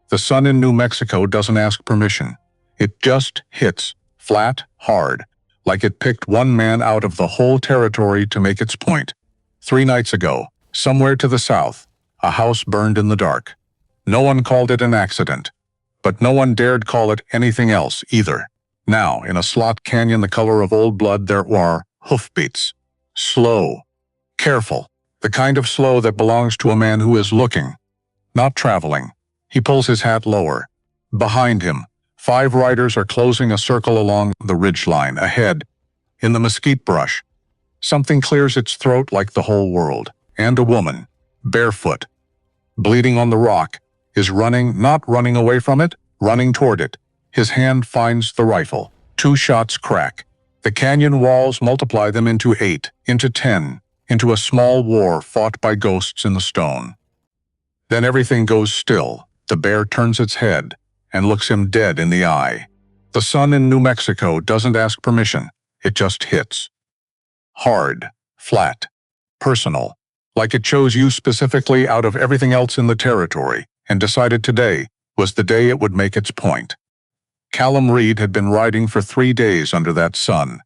The sun in New Mexico doesn't ask permission. It just hits, flat, hard, like it picked one man out of the whole territory to make its point. 3 nights ago, somewhere to the south, a house burned in the dark. No one called it an accident, but no one dared call it anything else either. Now, in a slot canyon the color of old blood, there are hoofbeats. Slow, careful, the kind of slow that belongs to a man who is looking, not traveling. He pulls his hat lower. Behind him, 5 riders are closing a circle along the ridgeline ahead. In the mesquite brush, something clears its throat like the whole world, and a woman, barefoot, bleeding on the rock, is running, not running away from it, running toward it. His hand finds the rifle. 2 shots crack. The canyon walls multiply them into 8, into 10, into a small war fought by ghosts in the stone. Then everything goes still. The bear turns its head and looks him dead in the eye. The sun in New Mexico doesn't ask permission. It just hits. Hard, flat, personal, like it chose you specifically out of everything else in the territory and decided today was the day it would make its point. Callum Reed had been riding for 3 days under that sun.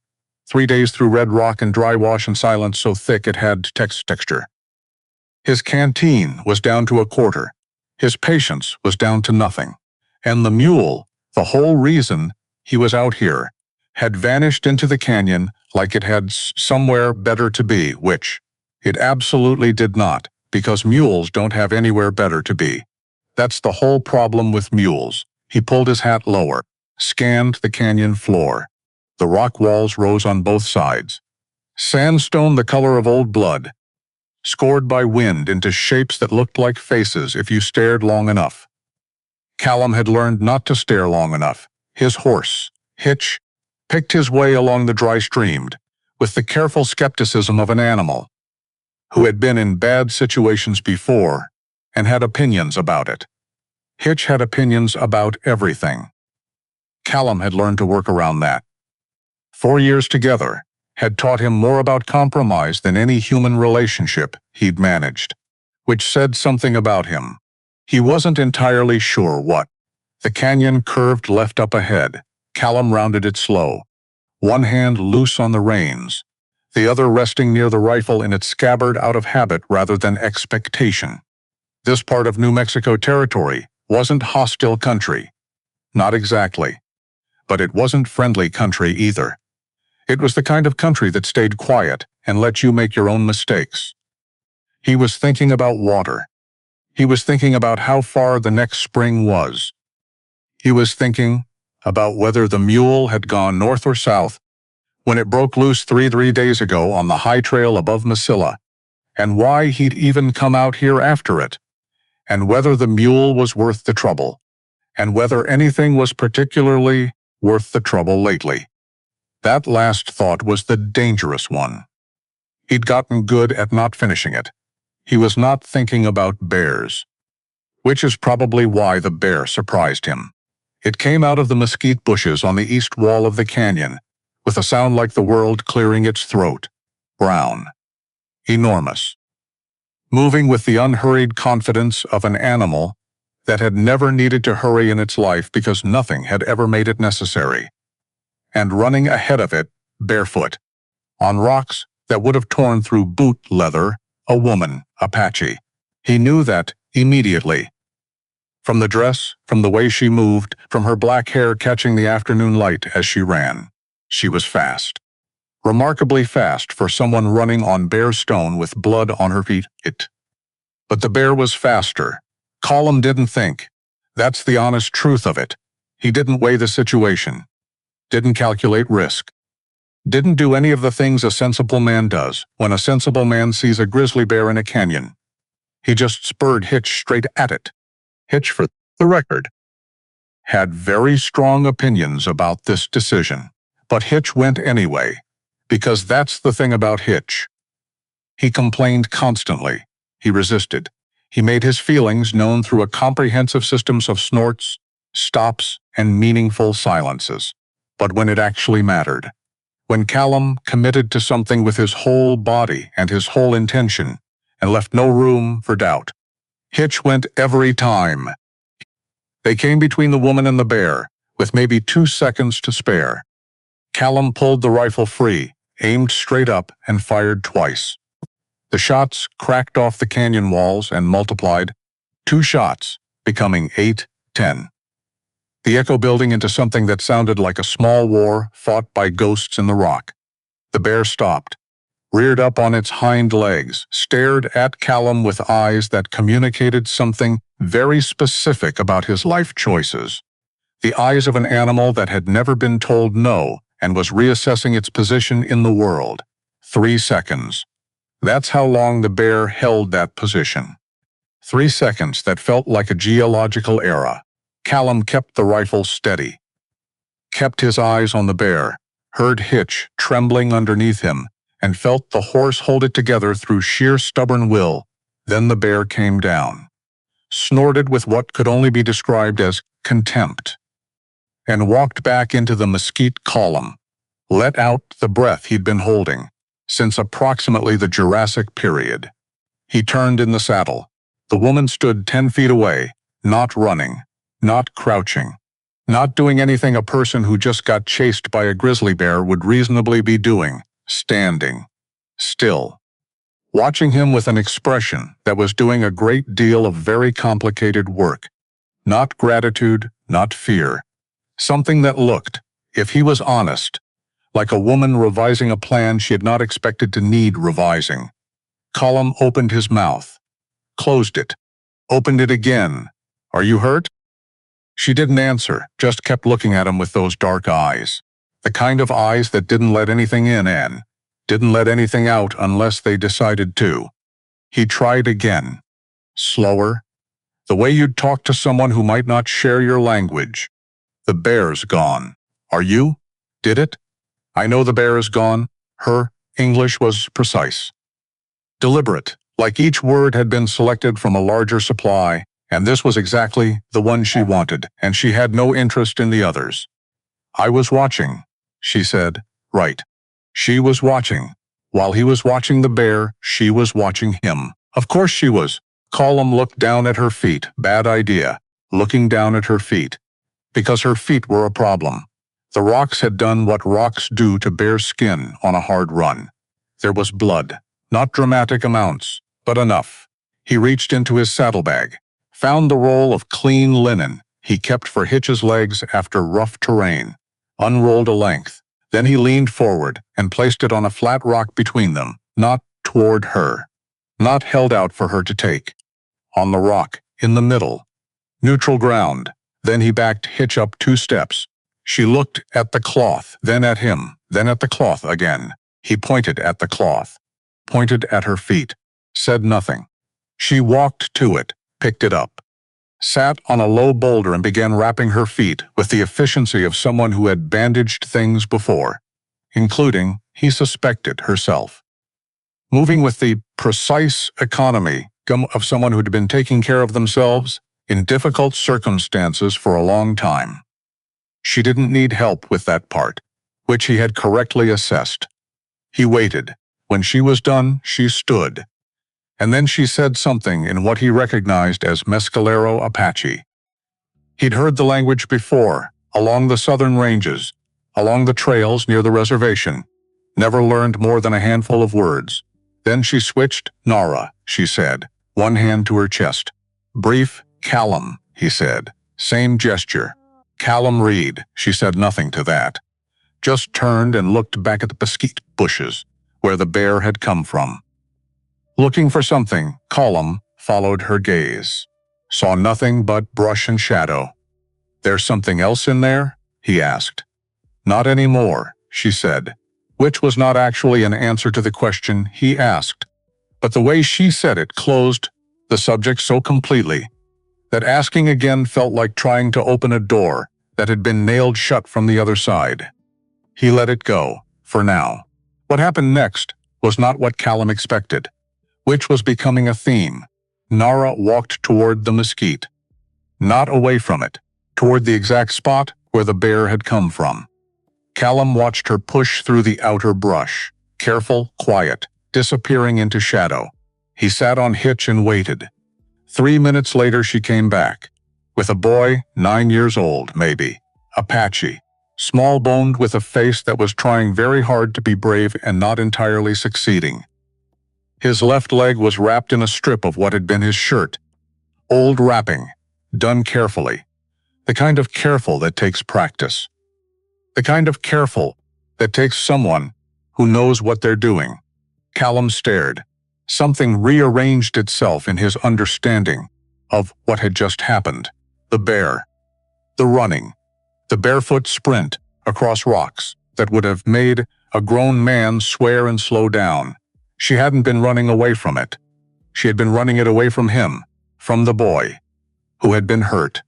3 days through red rock and dry wash and silence so thick it had texture. His canteen was down to a quarter. His patience was down to nothing. And the mule, the whole reason he was out here, had vanished into the canyon like it had somewhere better to be, which it absolutely did not, because mules don't have anywhere better to be. That's the whole problem with mules. He pulled his hat lower, scanned the canyon floor. The rock walls rose on both sides. Sandstone the color of old blood, scored by wind into shapes that looked like faces if you stared long enough. Callum had learned not to stare long enough. His horse, Hitch, picked his way along the dry stream with the careful skepticism of an animal who had been in bad situations before and had opinions about it. Hitch had opinions about everything. Callum had learned to work around that. 4 years together had taught him more about compromise than any human relationship he'd managed, which said something about him. He wasn't entirely sure what. The canyon curved left up ahead. Callum rounded it slow, one hand loose on the reins, the other resting near the rifle in its scabbard out of habit rather than expectation. This part of New Mexico territory wasn't hostile country. Not exactly. But it wasn't friendly country either. It was the kind of country that stayed quiet and let you make your own mistakes. He was thinking about water. He was thinking about how far the next spring was. He was thinking about whether the mule had gone north or south when it broke loose three days ago on the high trail above Mesilla, and why he'd even come out here after it, and whether the mule was worth the trouble, and whether anything was particularly worth the trouble lately. That last thought was the dangerous one. He'd gotten good at not finishing it. He was not thinking about bears, which is probably why the bear surprised him. It came out of the mesquite bushes on the east wall of the canyon, with a sound like the world clearing its throat. Brown. Enormous. Moving with the unhurried confidence of an animal that had never needed to hurry in its life because nothing had ever made it necessary. And running ahead of it, barefoot, on rocks that would have torn through boot leather, a woman, Apache. He knew that immediately. From the dress, from the way she moved, from her black hair catching the afternoon light as she ran. She was fast. Remarkably fast for someone running on bare stone with blood on her feet. But the bear was faster. Callum didn't think. That's the honest truth of it. He didn't weigh the situation. Didn't calculate risk. Didn't do any of the things a sensible man does when a sensible man sees a grizzly bear in a canyon. He just spurred Hitch straight at it. Hitch, for the record, had very strong opinions about this decision, but Hitch went anyway, because that's the thing about Hitch. He complained constantly. He resisted. He made his feelings known through a comprehensive system of snorts, stops, and meaningful silences. But when it actually mattered, when Callum committed to something with his whole body and his whole intention, and left no room for doubt, Hitch went every time. They came between the woman and the bear, with maybe 2 seconds to spare. Callum pulled the rifle free, aimed straight up, and fired twice. The shots cracked off the canyon walls and multiplied. 2 shots, becoming 8, 10. The echo building into something that sounded like a small war fought by ghosts in the rock. The bear stopped, reared up on its hind legs, stared at Callum with eyes that communicated something very specific about his life choices. The eyes of an animal that had never been told no and was reassessing its position in the world. 3 seconds. That's how long the bear held that position. 3 seconds that felt like a geological era. Callum kept the rifle steady, kept his eyes on the bear, heard Hitch trembling underneath him, and felt the horse hold it together through sheer stubborn will. Then the bear came down, snorted with what could only be described as contempt, and walked back into the mesquite column, let out the breath he'd been holding since approximately the Jurassic period. He turned in the saddle. The woman stood 10 feet away, not running, not crouching, not doing anything a person who just got chased by a grizzly bear would reasonably be doing, standing still, watching him with an expression that was doing a great deal of very complicated work. Not gratitude, not fear. Something that looked, if he was honest, like a woman revising a plan she had not expected to need revising. Callum opened his mouth, closed it, opened it again. "Are you hurt?" She didn't answer, just kept looking at him with those dark eyes. The kind of eyes that didn't let anything in and didn't let anything out unless they decided to. He tried again. Slower. The way you'd talk to someone who might not share your language. "The bear's gone. Are you? Did it?" "I know the bear is gone." Her English was precise, deliberate, like each word had been selected from a larger supply, and this was exactly the one she wanted, and she had no interest in the others. "I was watching," she said. Right. She was watching. While he was watching the bear, she was watching him. Of course she was. Callum looked down at her feet. Bad idea. Looking down at her feet. Because her feet were a problem. The rocks had done what rocks do to bare skin on a hard run. There was blood. Not dramatic amounts, but enough. He reached into his saddlebag, found the roll of clean linen he kept for Hitch's legs after rough terrain, unrolled a length. Then he leaned forward and placed it on a flat rock between them, not toward her, not held out for her to take. On the rock, in the middle. Neutral ground. Then he backed Hitch up 2 steps. She looked at the cloth, then at him, then at the cloth again. He pointed at the cloth, pointed at her feet, said nothing. She walked to it, picked it up, sat on a low boulder and began wrapping her feet with the efficiency of someone who had bandaged things before, including, he suspected, herself. Moving with the precise economy of someone who had been taking care of themselves in difficult circumstances for a long time. She didn't need help with that part, which he had correctly assessed. He waited. When she was done, she stood. And then she said something in what he recognized as Mescalero Apache. He'd heard the language before, along the southern ranges, along the trails near the reservation, never learned more than a handful of words. Then she switched. "Nara," she said, one hand to her chest. "Brief, Callum," he said. Same gesture. "Callum Reed," she said nothing to that. Just turned and looked back at the mesquite bushes, where the bear had come from. Looking for something, Callum followed her gaze. Saw nothing but brush and shadow. "There's something else in there?" he asked. "Not anymore," she said, which was not actually an answer to the question he asked. But the way she said it closed the subject so completely that asking again felt like trying to open a door that had been nailed shut from the other side. He let it go, for now. What happened next was not what Callum expected, which was becoming a theme. Nara walked toward the mesquite, not away from it, toward the exact spot where the bear had come from. Callum watched her push through the outer brush, careful, quiet, disappearing into shadow. He sat on Hitch and waited. 3 minutes later she came back. with a boy 9 years old, maybe, Apache, small-boned with a face that was trying very hard to be brave and not entirely succeeding. His left leg was wrapped in a strip of what had been his shirt. Old wrapping, done carefully. The kind of careful that takes practice. The kind of careful that takes someone who knows what they're doing. Callum stared. Something rearranged itself in his understanding of what had just happened. The bear. The running. The barefoot sprint across rocks that would have made a grown man swear and slow down. She hadn't been running away from it. She had been running it away from him, from the boy, who had been hurt,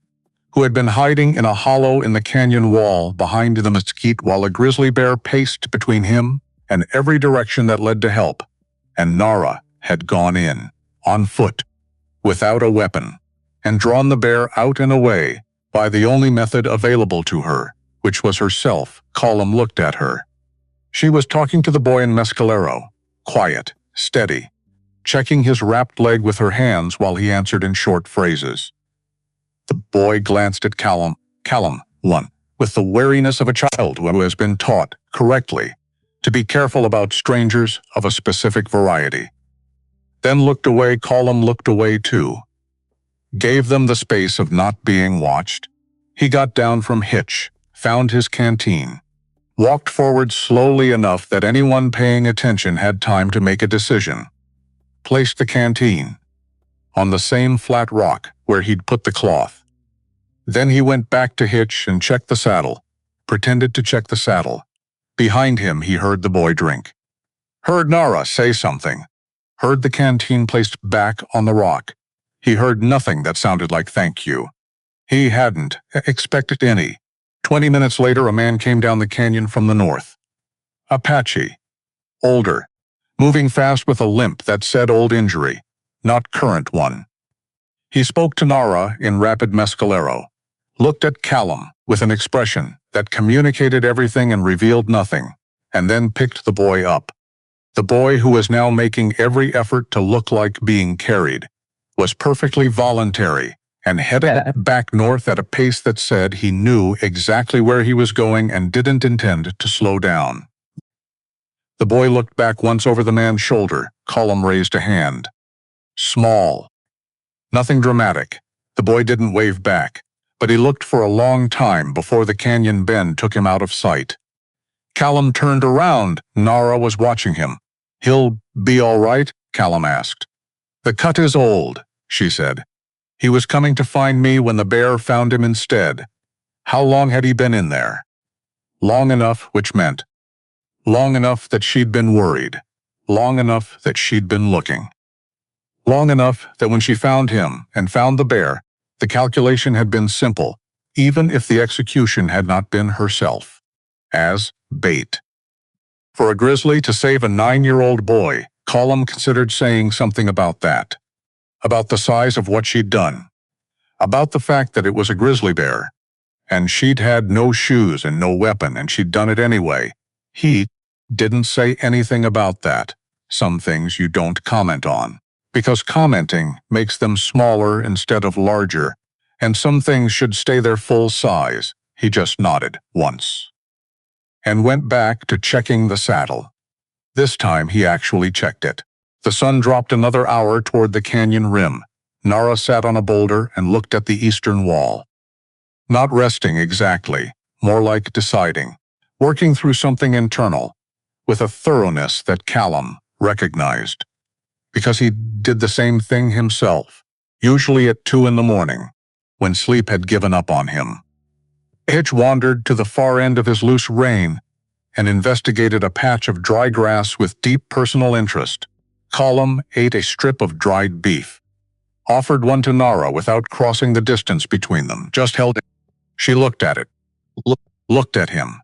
who had been hiding in a hollow in the canyon wall behind the mesquite while a grizzly bear paced between him and every direction that led to help. And Nara had gone in, on foot, without a weapon, and drawn the bear out and away by the only method available to her, which was herself. Callum looked at her. She was talking to the boy in Mescalero, quiet, steady, checking his wrapped leg with her hands while he answered in short phrases. The boy glanced at Callum, with the wariness of a child who has been taught, correctly, to be careful about strangers of a specific variety. Then looked away. Callum looked away too. Gave them the space of not being watched. He got down from Hitch, found his canteen, walked forward slowly enough that anyone paying attention had time to make a decision. Placed the canteen on the same flat rock where he'd put the cloth. Then he went back to Hitch and checked the saddle, pretended to check the saddle. Behind him he heard the boy drink. Heard Nara say something. Heard the canteen placed back on the rock. He heard nothing that sounded like thank you. He hadn't expected any. 20 minutes later, a man came down the canyon from the north. Apache. Older. Moving fast with a limp that said old injury, not current one. He spoke to Nara in rapid Mescalero, looked at Callum with an expression that communicated everything and revealed nothing, and then picked the boy up. The boy, who was now making every effort to look like being carried, was perfectly voluntary and headed back north at a pace that said he knew exactly where he was going and didn't intend to slow down. The boy looked back once over the man's shoulder. Callum raised a hand. Small. Nothing dramatic. The boy didn't wave back, but he looked for a long time before the canyon bend took him out of sight. Callum turned around. Nara was watching him. He'll be all right? Callum asked. The cut is old, she said. He was coming to find me when the bear found him instead. How long had he been in there? Long enough, which meant long enough that she'd been worried. Long enough that she'd been looking. Long enough that when she found him and found the bear, the calculation had been simple, even if the execution had not been herself. As bait. For a grizzly to save a 9-year-old boy, Callum considered saying something about that. About the size of what she'd done. About the fact that it was a grizzly bear. And she'd had no shoes and no weapon, and she'd done it anyway. He didn't say anything about that. Some things you don't comment on, because commenting makes them smaller instead of larger, and some things should stay their full size. He just nodded once and went back to checking the saddle. This time he actually checked it. The sun dropped another hour toward the canyon rim. Nara sat on a boulder and looked at the eastern wall. Not resting exactly, more like deciding, working through something internal, with a thoroughness that Callum recognized. Because he did the same thing himself, usually at 2 in the morning, when sleep had given up on him. Hitch wandered to the far end of his loose rein and investigated a patch of dry grass with deep personal interest. Callum ate a strip of dried beef. Offered one to Nara without crossing the distance between them, just held it. She looked at it, looked at him,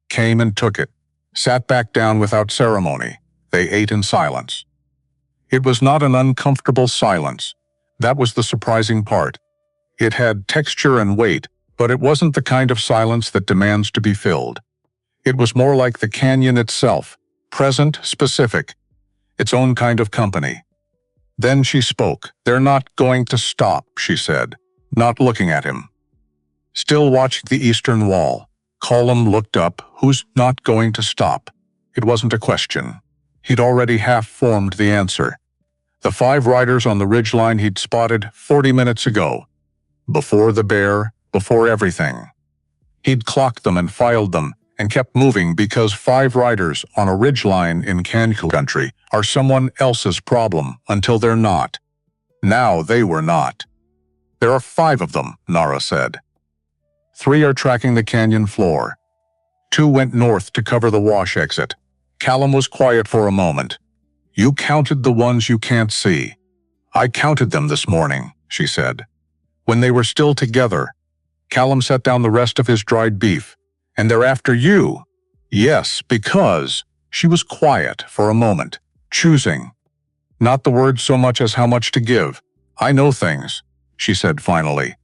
came and took it, sat back down without ceremony. They ate in silence. It was not an uncomfortable silence. That was the surprising part. It had texture and weight, but it wasn't the kind of silence that demands to be filled. It was more like the canyon itself, present, specific, its own kind of company. Then she spoke. They're not going to stop, she said. not looking at him. Still watching the eastern wall, Colum looked up. Who's not going to stop? It wasn't a question. He'd already half-formed the answer. The 5 riders on the ridgeline he'd spotted 40 minutes ago. Before the bear, before everything. He'd clocked them and filed them, and kept moving because 5 riders on a ridgeline in Cancun country are someone else's problem until they're not. Now they were not. There are 5 of them, Nara said. 3 are tracking the canyon floor. 2 went north to cover the wash exit. Callum was quiet for a moment. You counted the ones you can't see. I counted them this morning, she said. When they were still together. Callum set down the rest of his dried beef. And they're after you. Yes, because she was quiet for a moment, choosing. Not the words so much as how much to give. I know things, she said finally.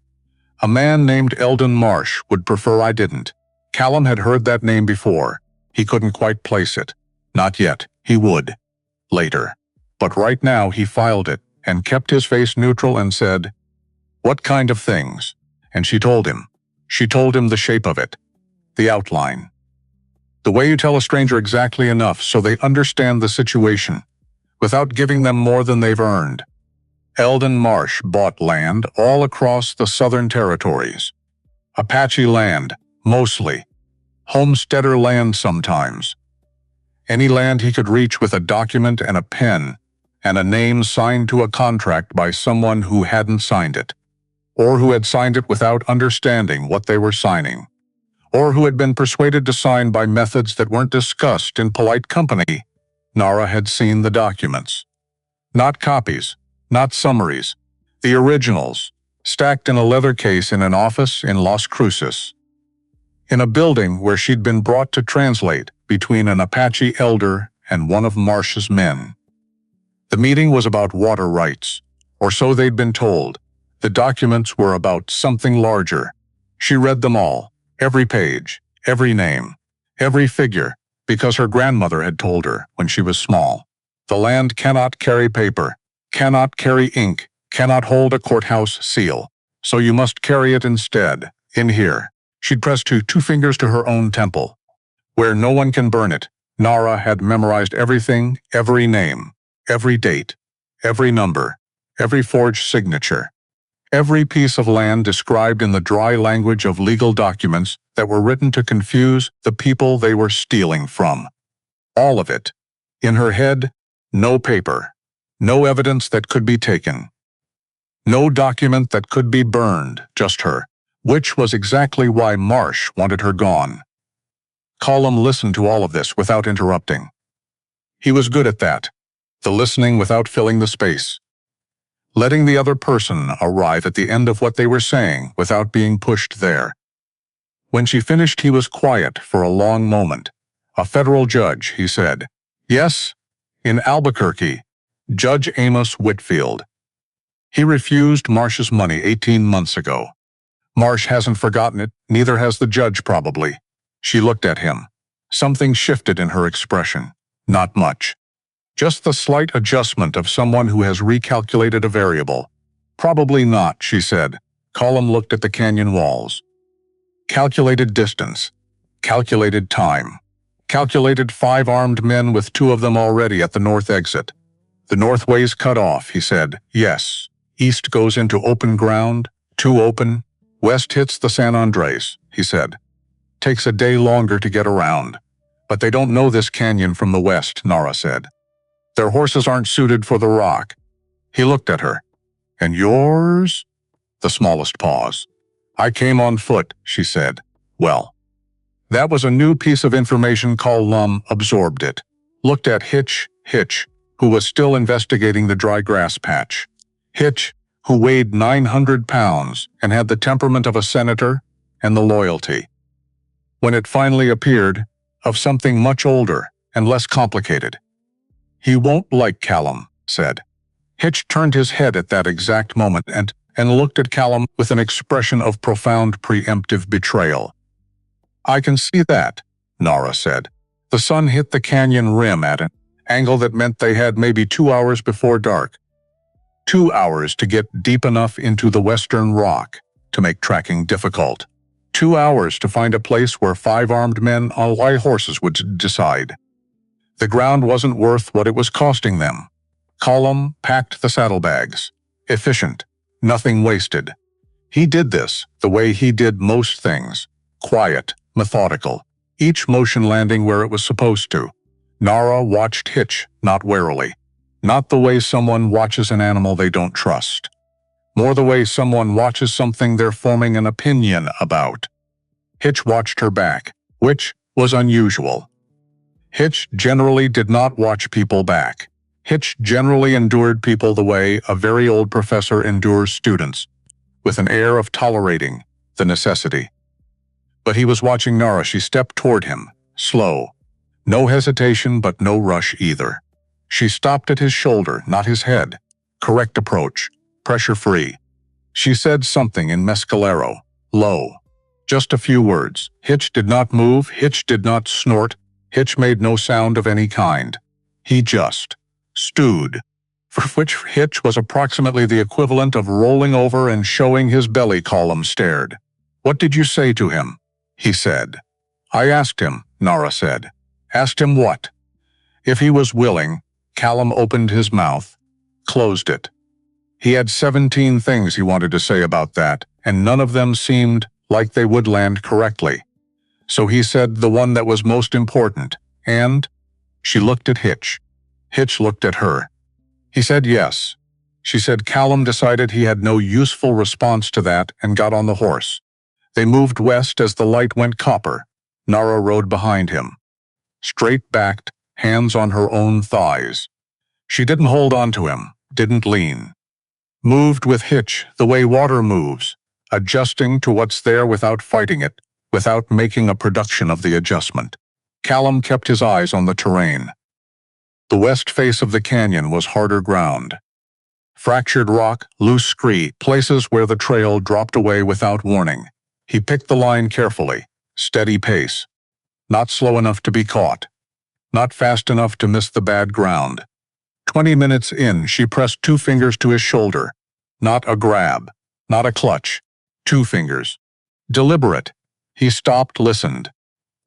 A man named Eldon Marsh would prefer I didn't. Callum had heard that name before. He couldn't quite place it. Not yet. He would. Later. But right now he filed it and kept his face neutral and said, What kind of things? And she told him. She told him the shape of it. The outline. The way you tell a stranger exactly enough so they understand the situation, without giving them more than they've earned. Eldon Marsh bought land all across the Southern Territories. Apache land, mostly. Homesteader land sometimes. Any land he could reach with a document and a pen, and a name signed to a contract by someone who hadn't signed it, or who had signed it without understanding what they were signing, or who had been persuaded to sign by methods that weren't discussed in polite company. Nara had seen the documents. Not copies. Not summaries, the originals, stacked in a leather case in an office in Las Cruces. In a building where she'd been brought to translate between an Apache elder and one of Marsh's men. The meeting was about water rights, or so they'd been told. The documents were about something larger. She read them all, every page, every name, every figure, because her grandmother had told her when she was small. The land cannot carry paper. Cannot carry ink, cannot hold a courthouse seal, so you must carry it instead, in here. She'd pressed 2 fingers to her own temple. Where no one can burn it, Nara had memorized everything, every name, every date, every number, every forged signature, every piece of land described in the dry language of legal documents that were written to confuse the people they were stealing from. All of it. In her head, no paper. No evidence that could be taken. No document that could be burned, just her, which was exactly why Marsh wanted her gone. Colum listened to all of this without interrupting. He was good at that, the listening without filling the space. Letting the other person arrive at the end of what they were saying without being pushed there. When she finished, he was quiet for a long moment. A federal judge, he said. Yes, in Albuquerque. Judge Amos Whitfield. He refused Marsh's money 18 months ago. Marsh hasn't forgotten it, neither has the judge probably. She looked at him. Something shifted in her expression. Not much. Just the slight adjustment of someone who has recalculated a variable. Probably not, she said. Colum looked at the canyon walls. Calculated distance. Calculated time. Calculated 5 armed men with 2 of them already at the north exit. The north way's cut off, he said. Yes. East goes into open ground, 2 open. West hits the San Andres, he said. Takes a day longer to get around. But they don't know this canyon from the west, Nara said. Their horses aren't suited for the rock. He looked at her. And yours? The smallest pause. I came on foot, she said. Well. That was a new piece of information. Colum absorbed it. Looked at Hitch, who was still investigating the dry grass patch. Hitch, who weighed 900 pounds and had the temperament of a senator and the loyalty. When it finally appeared, of something much older and less complicated. He won't like Callum, said. Hitch turned his head at that exact moment and looked at Callum with an expression of profound preemptive betrayal. I can see that, Nara said. The sun hit the canyon rim at an angle that meant they had maybe 2 hours before dark. 2 hours to get deep enough into the western rock to make tracking difficult. 2 hours to find a place where 5 armed men on white horses would decide. The ground wasn't worth what it was costing them. Colum packed the saddlebags. Efficient. Nothing wasted. He did this the way he did most things. Quiet, methodical. Each motion landing where it was supposed to. Nara watched Hitch, not warily. Not the way someone watches an animal they don't trust. More the way someone watches something they're forming an opinion about. Hitch watched her back, which was unusual. Hitch generally did not watch people back. Hitch generally endured people the way a very old professor endures students, with an air of tolerating the necessity. But he was watching Nara. She stepped toward him, slow. No hesitation, but no rush either. She stopped at his shoulder, not his head. Correct approach, pressure-free. She said something in Mescalero, low. Just a few words. Hitch did not move, Hitch did not snort, Hitch made no sound of any kind. He just stood, for which Hitch was approximately the equivalent of rolling over and showing his belly. Column stared. "What did you say to him?" he said. "I asked him," Nara said. "Asked him what?" If he was willing. Callum opened his mouth, closed it. He had 17 things he wanted to say about that, and none of them seemed like they would land correctly. So he said the one that was most important, and she looked at Hitch. Hitch looked at her. He said yes. She said Callum decided he had no useful response to that and got on the horse. They moved west as the light went copper. Nara rode behind him. Straight-backed, hands on her own thighs. She didn't hold on to him, didn't lean. Moved with Hitch the way water moves, adjusting to what's there without fighting it, without making a production of the adjustment. Callum kept his eyes on the terrain. The west face of the canyon was harder ground. Fractured rock, loose scree, places where the trail dropped away without warning. He picked the line carefully, steady pace. Not slow enough to be caught. Not fast enough to miss the bad ground. 20 minutes in, she pressed 2 fingers to his shoulder. Not a grab, not a clutch. 2 fingers. Deliberate. He stopped, listened.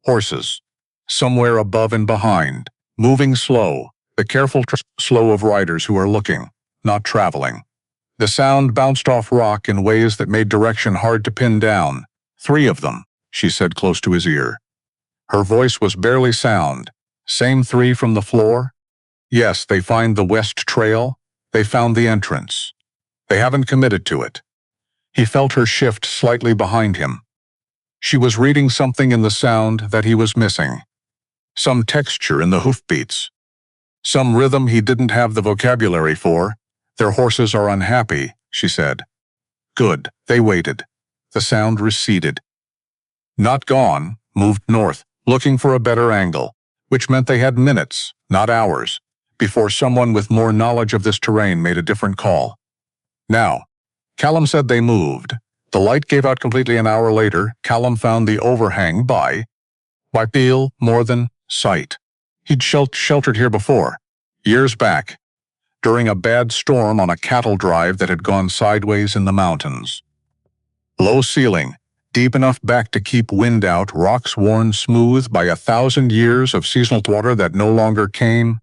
Horses. Somewhere above and behind. Moving slow. The careful slow of riders who are looking, not traveling. The sound bounced off rock in ways that made direction hard to pin down. 3 of them, she said close to his ear. Her voice was barely sound. Same 3 from the floor? Yes, they find the west trail. They found the entrance. They haven't committed to it. He felt her shift slightly behind him. She was reading something in the sound that he was missing. Some texture in the hoofbeats. Some rhythm he didn't have the vocabulary for. Their horses are unhappy, she said. Good, they waited. The sound receded. Not gone, moved north, looking for a better angle, which meant they had minutes, not hours, before someone with more knowledge of this terrain made a different call. Now, Callum said they moved. The light gave out completely an hour later. Callum found the overhang by feel more than sight. He'd sheltered here before, years back, during a bad storm on a cattle drive that had gone sideways in the mountains. Low ceiling, deep enough back to keep wind out, rocks worn smooth by 1,000 years of seasonal water that no longer came.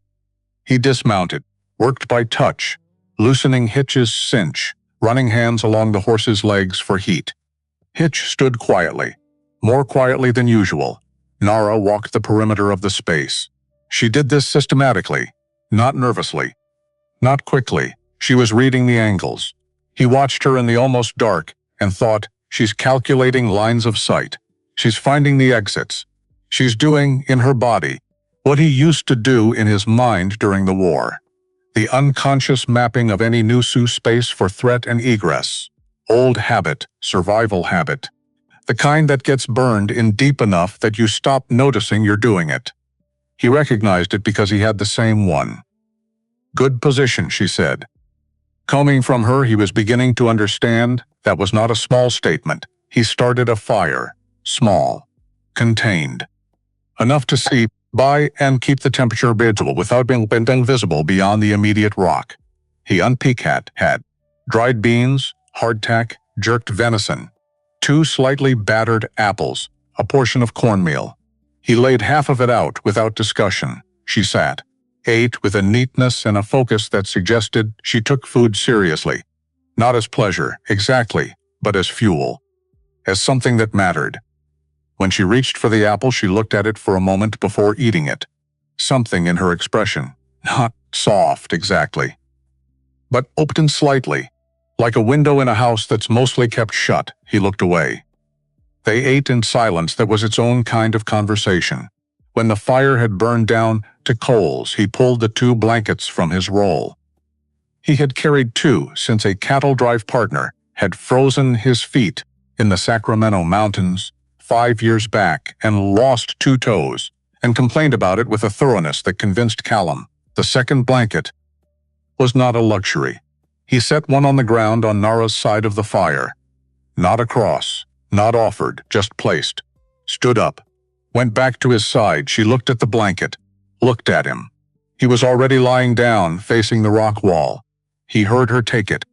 He dismounted, worked by touch, loosening Hitch's cinch, running hands along the horse's legs for heat. Hitch stood quietly, more quietly than usual. Nara walked the perimeter of the space. She did this systematically, not nervously, not quickly. She was reading the angles. He watched her in the almost dark and thought, she's calculating lines of sight. She's finding the exits. She's doing, in her body, what he used to do in his mind during the war. The unconscious mapping of any Nusu space for threat and egress. Old habit, survival habit. The kind that gets burned in deep enough that you stop noticing you're doing it. He recognized it because he had the same one. Good position, she said. Coming from her, he was beginning to understand that was not a small statement. He started a fire. Small. Contained. Enough to see by and keep the temperature visible without being visible beyond the immediate rock. He unpeaked had dried beans, hardtack, jerked venison, 2 slightly battered apples, a portion of cornmeal. He laid half of it out without discussion. She sat, ate with a neatness and a focus that suggested she took food seriously. Not as pleasure, exactly, but as fuel. As something that mattered. When she reached for the apple, she looked at it for a moment before eating it. Something in her expression, not soft exactly, but opened slightly. Like a window in a house that's mostly kept shut, he looked away. They ate in silence that was its own kind of conversation. When the fire had burned down to coals, he pulled the 2 blankets from his roll. He had carried 2 since a cattle drive partner had frozen his feet in the Sacramento mountains 5 years back and lost 2 toes, and complained about it with a thoroughness that convinced Callum the second blanket was not a luxury. He set one on the ground on Nara's side of the fire. Not across, not offered, just placed. Stood up. Went back to his side. She looked at the blanket. Looked at him. He was already lying down, facing the rock wall. He heard her take it.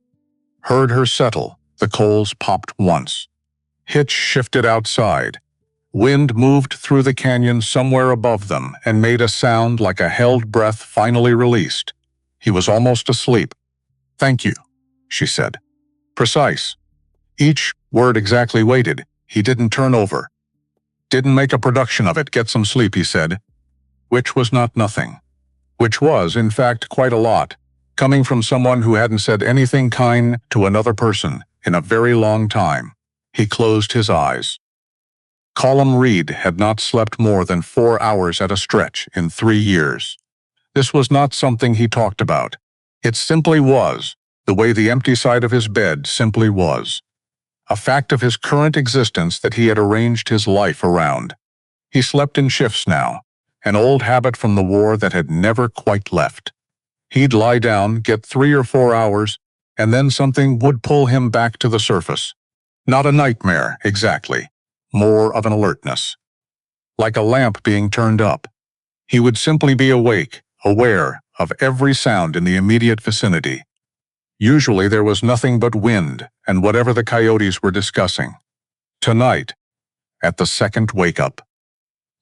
Heard her settle. The coals popped once. Hitch shifted outside. Wind moved through the canyon somewhere above them and made a sound like a held breath finally released. He was almost asleep. "Thank you," she said. Precise. Each word exactly weighted. He didn't turn over. "Didn't make a production of it. Get some sleep," he said. Which was not nothing. Which was, in fact, quite a lot, coming from someone who hadn't said anything kind to another person in a very long time. He closed his eyes. Callum Reed had not slept more than 4 hours at a stretch in 3 years. This was not something he talked about. It simply was, the way the empty side of his bed simply was. A fact of his current existence that he had arranged his life around. He slept in shifts now, an old habit from the war that had never quite left. He'd lie down, get 3 or 4 hours, and then something would pull him back to the surface. Not a nightmare, exactly. More of an alertness. Like a lamp being turned up. He would simply be awake, aware of every sound in the immediate vicinity. Usually there was nothing but wind and whatever the coyotes were discussing. Tonight, at the second wake-up.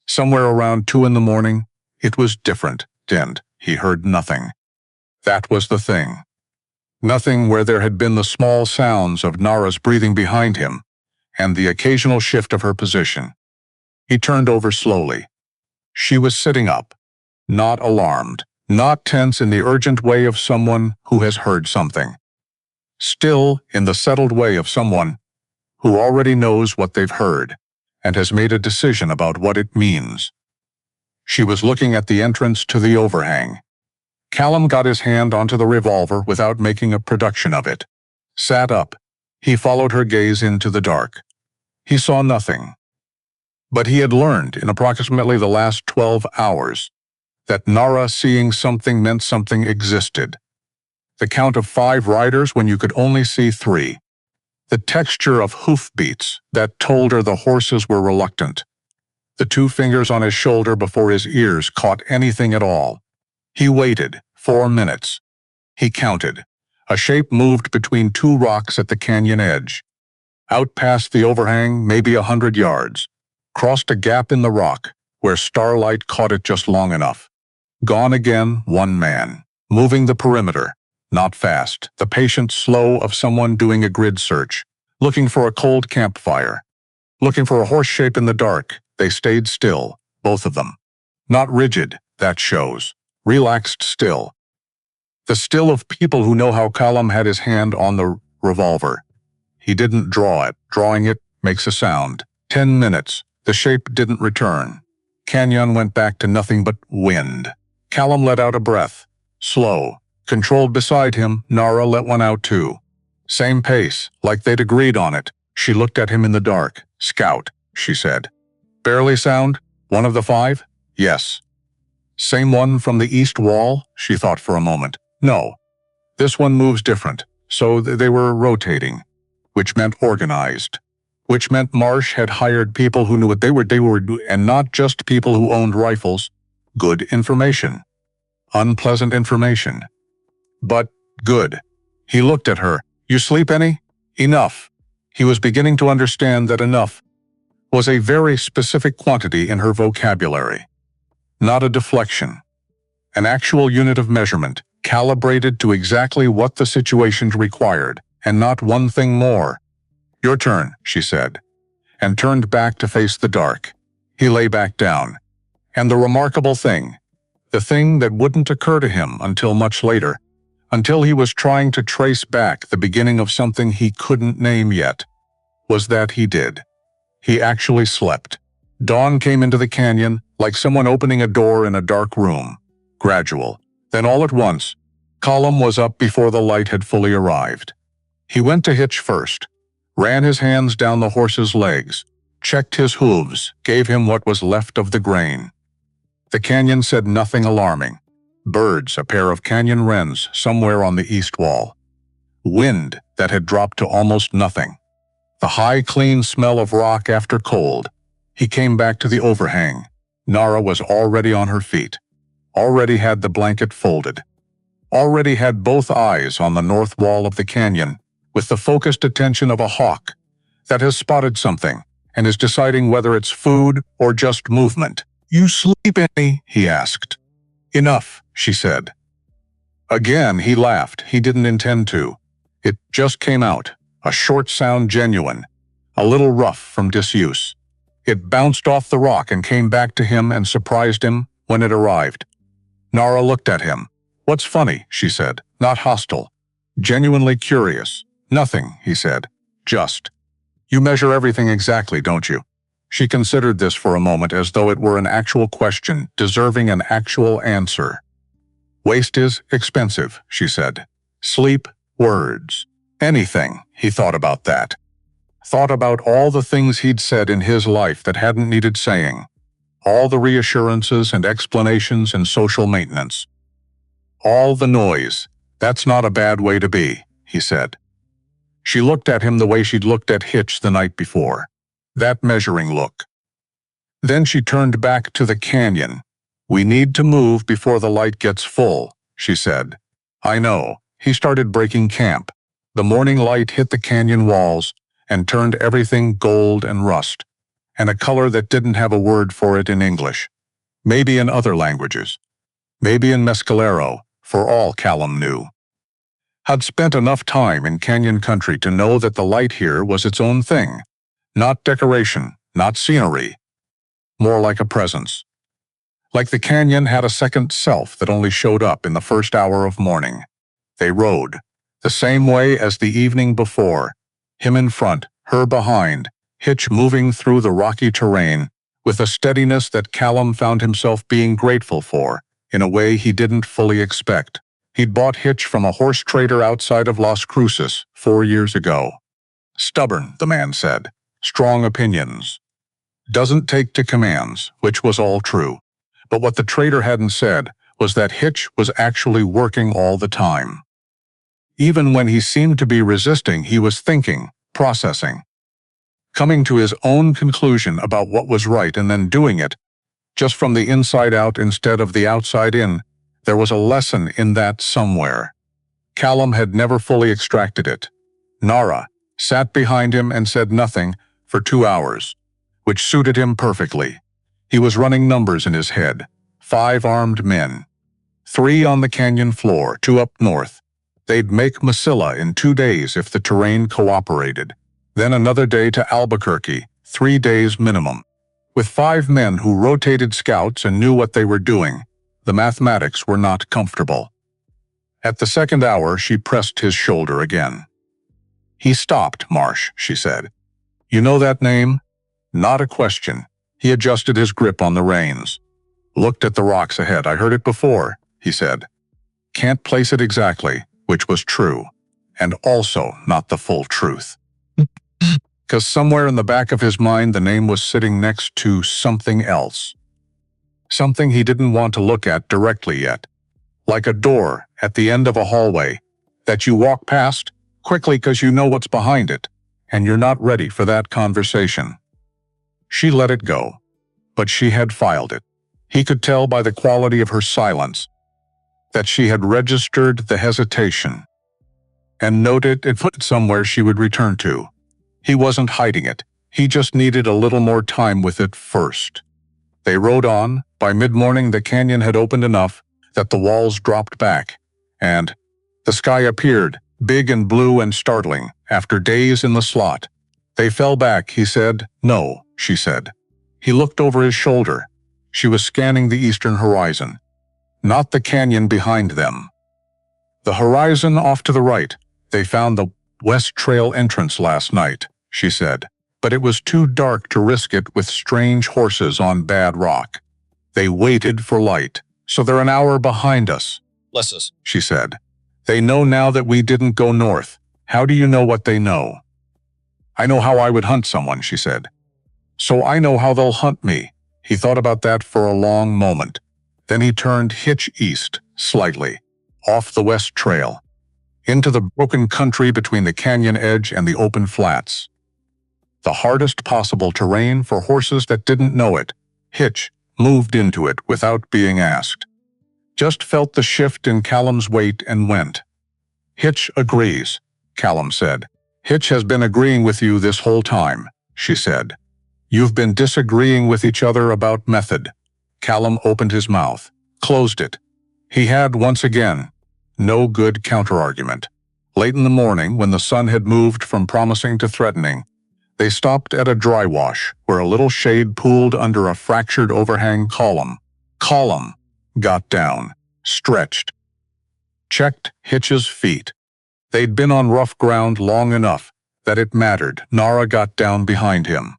Somewhere around 2 in the morning, it was different, and he heard nothing. That was the thing. Nothing where there had been the small sounds of Nara's breathing behind him and the occasional shift of her position. He turned over slowly. She was sitting up, not alarmed, not tense in the urgent way of someone who has heard something. Still in the settled way of someone who already knows what they've heard and has made a decision about what it means. She was looking at the entrance to the overhang. Callum got his hand onto the revolver without making a production of it. Sat up. He followed her gaze into the dark. He saw nothing. But he had learned in approximately the last 12 hours that Nara seeing something meant something existed. The count of 5 riders when you could only see 3. The texture of hoofbeats that told her the horses were reluctant. The 2 fingers on his shoulder before his ears caught anything at all. He waited 4 minutes. He counted. A shape moved between 2 rocks at the canyon edge. Out past the overhang, maybe 100 yards. Crossed a gap in the rock, where starlight caught it just long enough. Gone again, 1 man. Moving the perimeter. Not fast, the patient slow of someone doing a grid search. Looking for a cold campfire. Looking for a horse shape in the dark. They stayed still, both of them. Not rigid, that shows. Relaxed still. The still of people who know how Callum had his hand on the revolver. He didn't draw it. Drawing it makes a sound. 10 minutes. The shape didn't return. Canyon went back to nothing but wind. Callum let out a breath. Slow. Controlled beside him, Nara let one out too. Same pace, like they'd agreed on it. She looked at him in the dark. "Scout," she said. "Barely sound? One of the 5? "Yes." "Same one from the east wall?" She thought for a moment. "No. This one moves different." So they were rotating, which meant organized. Which meant Marsh had hired people who knew what they were doing, and not just people who owned rifles. Good information. Unpleasant information. But Good. He looked at her. You sleep any? Enough. He was beginning to understand that enough was a very specific quantity in her vocabulary. Not a deflection. An actual unit of measurement, calibrated to exactly what the situation required, and not one thing more. Your turn, she said, and turned back to face the dark. He lay back down. And the remarkable thing, the thing that wouldn't occur to him until much later, until he was trying to trace back the beginning of something he couldn't name yet, was that he did. He actually slept. Dawn came into the canyon like someone opening a door in a dark room. Gradual. Then all at once, Colum was up before the light had fully arrived. He went to Hitch first, ran his hands down the horse's legs, checked his hooves, gave him what was left of the grain. The canyon said nothing alarming. Birds, a pair of canyon wrens somewhere on the east wall. Wind that had dropped to almost nothing. The high, clean smell of rock after cold. He came back to the overhang. Nara was already on her feet. Already had the blanket folded. Already had both eyes on the north wall of the canyon, with the focused attention of a hawk that has spotted something and is deciding whether it's food or just movement. You sleep any? He asked. Enough, she said. Again, he laughed. He didn't intend to. It just came out, a short sound, genuine, a little rough from disuse. It bounced off the rock and came back to him and surprised him when it arrived. Nara looked at him. What's funny, she said, not hostile. Genuinely curious. Nothing, he said. Just. You measure everything exactly, don't you? She considered this for a moment as though it were an actual question, deserving an actual answer. Waste is expensive, she said. Sleep, words. Anything, he thought about that. Thought about all the things he'd said in his life that hadn't needed saying. All the reassurances and explanations and social maintenance. All the noise. That's not a bad way to be, he said. She looked at him the way she'd looked at Hitch the night before. That measuring look. Then she turned back to the canyon. We need to move before the light gets full, she said. I know. He started breaking camp. The morning light hit the canyon walls and turned everything gold and rust, and a color that didn't have a word for it in English. Maybe in other languages. Maybe in Mescalero, for all Callum knew. Had spent enough time in canyon country to know that the light here was its own thing. Not decoration, not scenery. More like a presence. Like the canyon had a second self that only showed up in the first hour of morning. They rode, the same way as the evening before, him in front, her behind, Hitch moving through the rocky terrain with a steadiness that Callum found himself being grateful for, in a way he didn't fully expect. He'd bought Hitch from a horse trader outside of Las Cruces 4 years ago. Stubborn, the man said. Strong opinions. Doesn't take to commands, which was all true. But what the trader hadn't said was that Hitch was actually working all the time. Even when he seemed to be resisting, he was thinking, processing, coming to his own conclusion about what was right and then doing it, just from the inside out instead of the outside in. There was a lesson in that somewhere. Callum had never fully extracted it. Nara sat behind him and said nothing for 2 hours, which suited him perfectly. He was running numbers in his head. 5 armed men. 3 on the canyon floor, 2 up north. They'd make Mesilla in 2 days if the terrain cooperated. Then another day to Albuquerque, 3 days minimum. With 5 men who rotated scouts and knew what they were doing, the mathematics were not comfortable. At the second hour, she pressed his shoulder again. He stopped, Marsh, she said. You know that name? Not a question. He adjusted his grip on the reins. Looked at the rocks ahead. I heard it before, he said. Can't place it exactly, which was true, and also not the full truth. Because somewhere in the back of his mind, the name was sitting next to something else. Something he didn't want to look at directly yet. Like a door at the end of a hallway that you walk past quickly because you know what's behind it, and you're not ready for that conversation. She let it go, but she had filed it. He could tell by the quality of her silence that she had registered the hesitation. and noted it put somewhere she would return to. He wasn't hiding it. He just needed a little more time with it first. They rode on. By mid-morning, the canyon had opened enough that the walls dropped back, and the sky appeared, big and blue and startling, after days in the slot. They fell back, he said. No, she said. He looked over his shoulder. She was scanning the eastern horizon, not the canyon behind them. The horizon off to the right. They found the West Trail entrance last night, she said, but it was too dark to risk it with strange horses on bad rock. They waited for light, so they're an hour behind us. Bless us, she said. They know now that we didn't go north. How do you know what they know? I know how I would hunt someone, she said. So I know how they'll hunt me. He thought about that for a long moment. Then he turned hitch east, slightly, off the West Trail, into the broken country between the canyon edge and the open flats. The hardest possible terrain for horses that didn't know it. Hitch moved into it without being asked. Just felt the shift in Callum's weight and went. Hitch agrees, Callum said. Hitch has been agreeing with you this whole time, she said. You've been disagreeing with each other about method. Callum opened his mouth, closed it. He had, once again, no good counterargument. Late in the morning, when the sun had moved from promising to threatening, they stopped at a dry wash where a little shade pooled under a fractured overhang column. Callum got down, stretched, checked Hitch's feet. They'd been on rough ground long enough that it mattered. Nara got down behind him,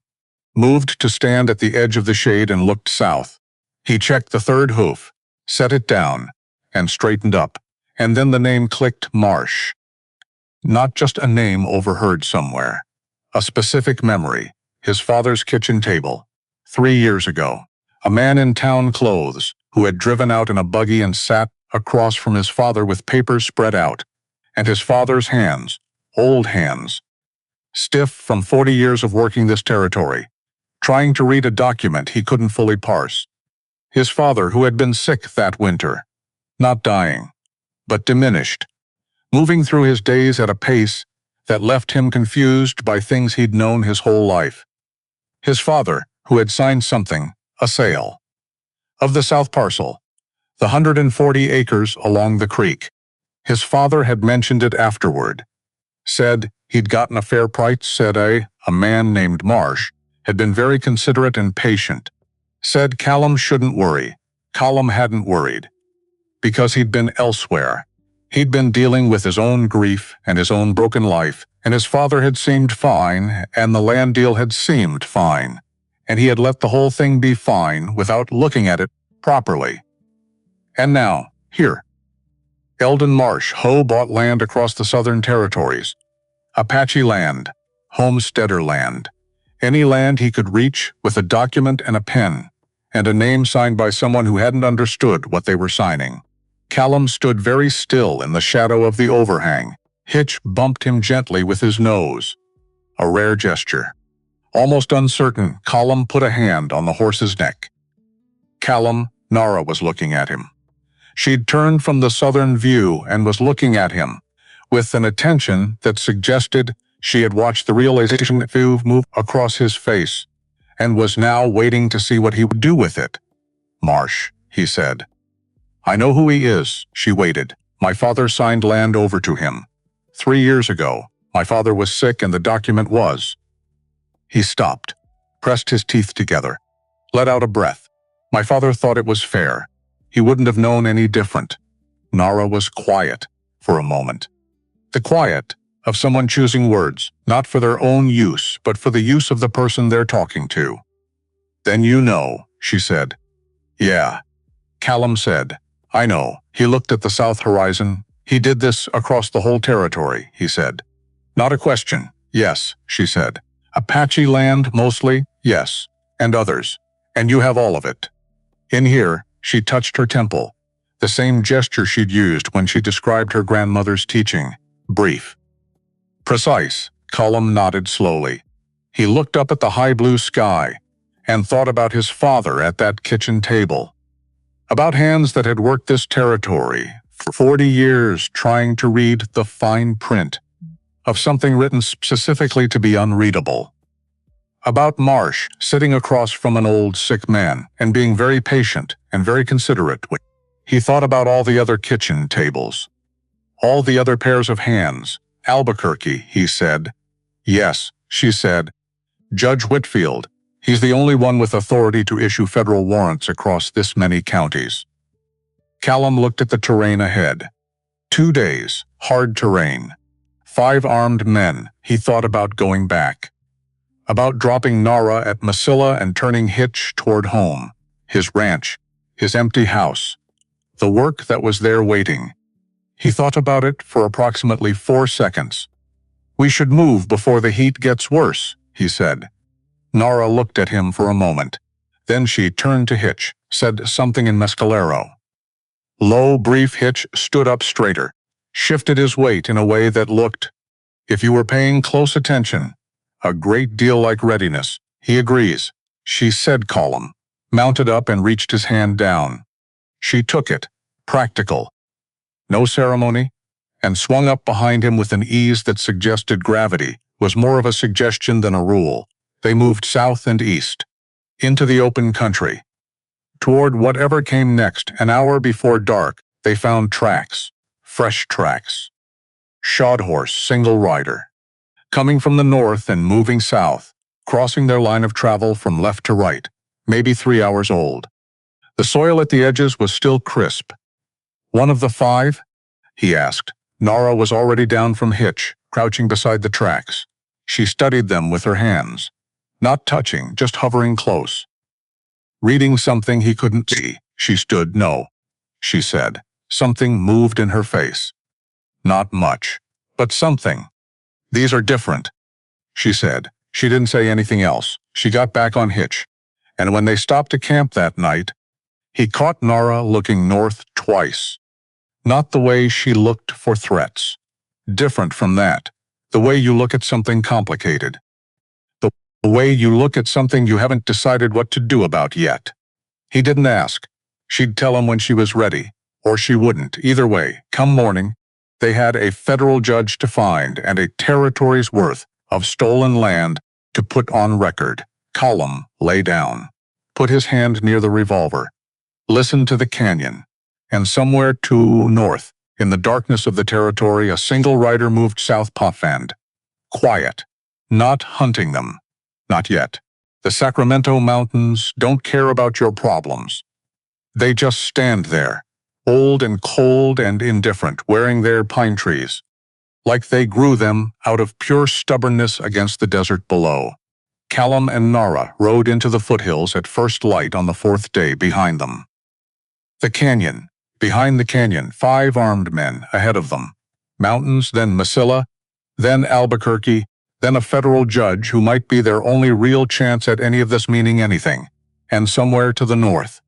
moved to stand at the edge of the shade and looked south. He checked the third hoof, set it down, and straightened up, and then the name clicked. Marsh. Not just a name overheard somewhere. A specific memory. His father's kitchen table. 3 years ago. A man in town clothes who had driven out in a buggy and sat across from his father with papers spread out. And his father's hands, old hands, stiff from 40 years of working this territory, trying to read a document he couldn't fully parse. His father, who had been sick that winter, not dying, but diminished, moving through his days at a pace that left him confused by things he'd known his whole life. His father, who had signed something, a sale, of the south parcel, the 140 acres along the creek. His father had mentioned it afterward. Said he'd gotten a fair price, said a man named Marsh had been very considerate and patient. Said Callum shouldn't worry. Callum hadn't worried, because he'd been elsewhere. He'd been dealing with his own grief and his own broken life, and his father had seemed fine, and the land deal had seemed fine, and he had let the whole thing be fine without looking at it properly. And now, here. Eldon Marsh bought land across the Southern Territories. Apache land, homesteader land, any land he could reach with a document and a pen, and a name signed by someone who hadn't understood what they were signing. Callum stood very still in the shadow of the overhang. Hitch bumped him gently with his nose. A rare gesture. Almost uncertain, Callum put a hand on the horse's neck. Callum, Nara was looking at him. She'd turned from the southern view and was looking at him, with an attention that suggested she had watched the realization move across his face, and was now waiting to see what he would do with it. Marsh, he said. I know who he is. She waited. My father signed land over to him. 3 years ago, my father was sick and the document was. He stopped, pressed his teeth together, let out a breath. My father thought it was fair. He wouldn't have known any different. Nara was quiet for a moment. The quiet of someone choosing words, not for their own use, but for the use of the person they're talking to. Then you know, she said. Yeah. Callum said, I know. He looked at the south horizon. He did this across the whole territory, he said. Not a question. Yes, she said. Apache land, mostly, yes, and others. And you have all of it. In here, she touched her temple, the same gesture she'd used when she described her grandmother's teaching. Brief. Precise. Callum nodded slowly. He looked up at the high blue sky and thought about his father at that kitchen table. About hands that had worked this territory For 40 years trying to read the fine print of something written specifically to be unreadable. About Marsh sitting across from an old sick man and being very patient and very considerate. He thought about all the other kitchen tables, all the other pairs of hands. Albuquerque, he said. Yes, she said. Judge Whitfield. He's the only one with authority to issue federal warrants across this many counties. Callum looked at the terrain ahead. 2 days, hard terrain. 5 armed men. He thought about going back. About dropping Nara at Mesilla and turning Hitch toward home, his ranch, his empty house, the work that was there waiting. He thought about it for approximately 4 seconds. We should move before the heat gets worse, he said. Nara looked at him for a moment. Then she turned to Hitch, said something in Mescalero. Low, brief Hitch stood up straighter, shifted his weight in a way that looked, if you were paying close attention, a great deal like readiness. He agrees, she said, calm, mounted up and reached his hand down. She took it, practical. No ceremony, and swung up behind him with an ease that suggested gravity, was more of a suggestion than a rule. They moved south and east, into the open country. Toward whatever came next, an hour before dark, they found tracks, fresh tracks. Shod horse, single rider. Coming from the north and moving south, crossing their line of travel from left to right, maybe 3 hours old. The soil at the edges was still crisp. One of the 5? He asked. Nara was already down from Hitch, crouching beside the tracks. She studied them with her hands. Not touching, just hovering close. Reading something he couldn't see. She stood. No, she said. Something moved in her face. Not much, but something. These are different, she said. She didn't say anything else. She got back on Hitch, and when they stopped to camp that night, he caught Nara looking north twice. Not the way she looked for threats. Different from that. The way you look at something complicated. The way you look at something you haven't decided what to do about yet. He didn't ask. She'd tell him when she was ready, or she wouldn't. Either way, come morning, they had a federal judge to find and a territory's worth of stolen land to put on record. Callum lay down, put his hand near the revolver, listened to the canyon, and somewhere to north, in the darkness of the territory, a single rider moved south Potvand. Quiet, not hunting them. Not yet. The Sacramento Mountains don't care about your problems. They just stand there, old and cold and indifferent, wearing their pine trees, like they grew them out of pure stubbornness against the desert below. Callum and Nara rode into the foothills at first light on the 4th day behind them. The canyon. Behind the canyon, 5 armed men ahead of them. Mountains, then Mesilla, then Albuquerque, then a federal judge who might be their only real chance at any of this meaning anything, and somewhere to the north.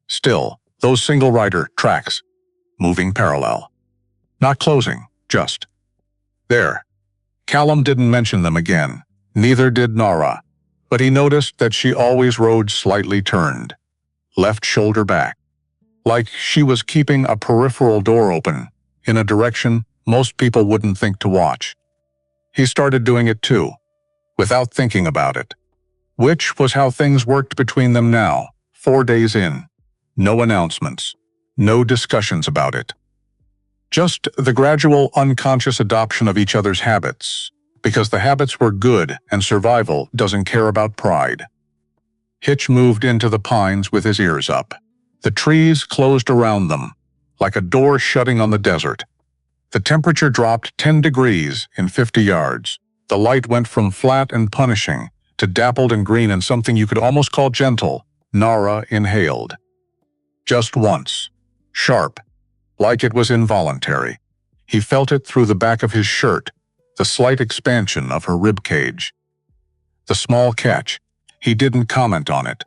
Still, those single-rider tracks, moving parallel. Not closing, just there. Callum didn't mention them again, neither did Nara, but he noticed that she always rode slightly turned, left shoulder back, like she was keeping a peripheral door open, in a direction most people wouldn't think to watch. He started doing it too, without thinking about it. Which was how things worked between them now, 4 days in. No announcements, no discussions about it. Just the gradual unconscious adoption of each other's habits, because the habits were good and survival doesn't care about pride. Hitch moved into the pines with his ears up. The trees closed around them, like a door shutting on the desert. The temperature dropped 10 degrees in 50 yards. The light went from flat and punishing to dappled and green and something you could almost call gentle. Nara inhaled. Just once. Sharp. Like it was involuntary. He felt it through the back of his shirt, the slight expansion of her rib cage. The small catch. He didn't comment on it.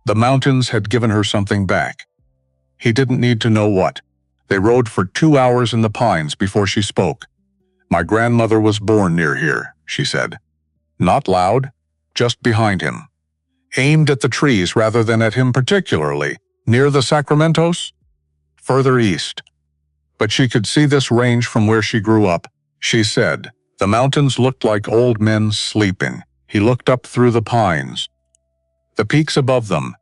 The mountains had given her something back. He didn't need to know what. They rode for 2 hours in the pines before she spoke. My grandmother was born near here, she said. Not loud, just behind him. Aimed at the trees rather than at him particularly. Near the Sacramentos? Further east. but she could see this range from where she grew up. She said, the mountains looked like old men sleeping. He looked up through the pines. The peaks above them.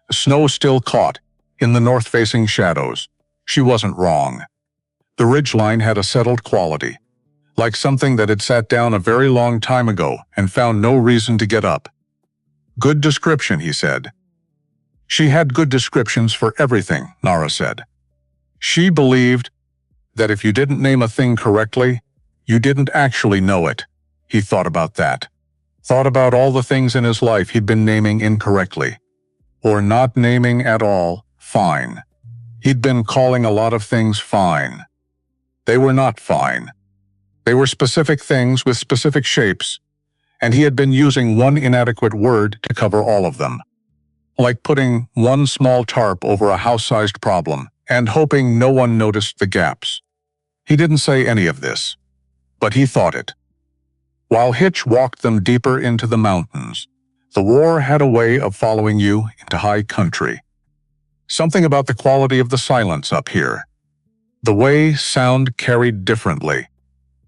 The snow still caught in the north-facing shadows. She wasn't wrong. The ridgeline had a settled quality, like something that had sat down a very long time ago and found no reason to get up. Good description, he said. She had good descriptions for everything, Nara said. She believed that if you didn't name a thing correctly, you didn't actually know it. He thought about that. Thought about all the things in his life he'd been naming incorrectly. Or not naming at all, fine. He'd been calling a lot of things fine. They were not fine. They were specific things with specific shapes, and he had been using one inadequate word to cover all of them. Like putting one small tarp over a house-sized problem and hoping no one noticed the gaps. He didn't say any of this, but he thought it. While Hitch walked them deeper into the mountains, the war had a way of following you into high country. Something about the quality of the silence up here. The way sound carried differently.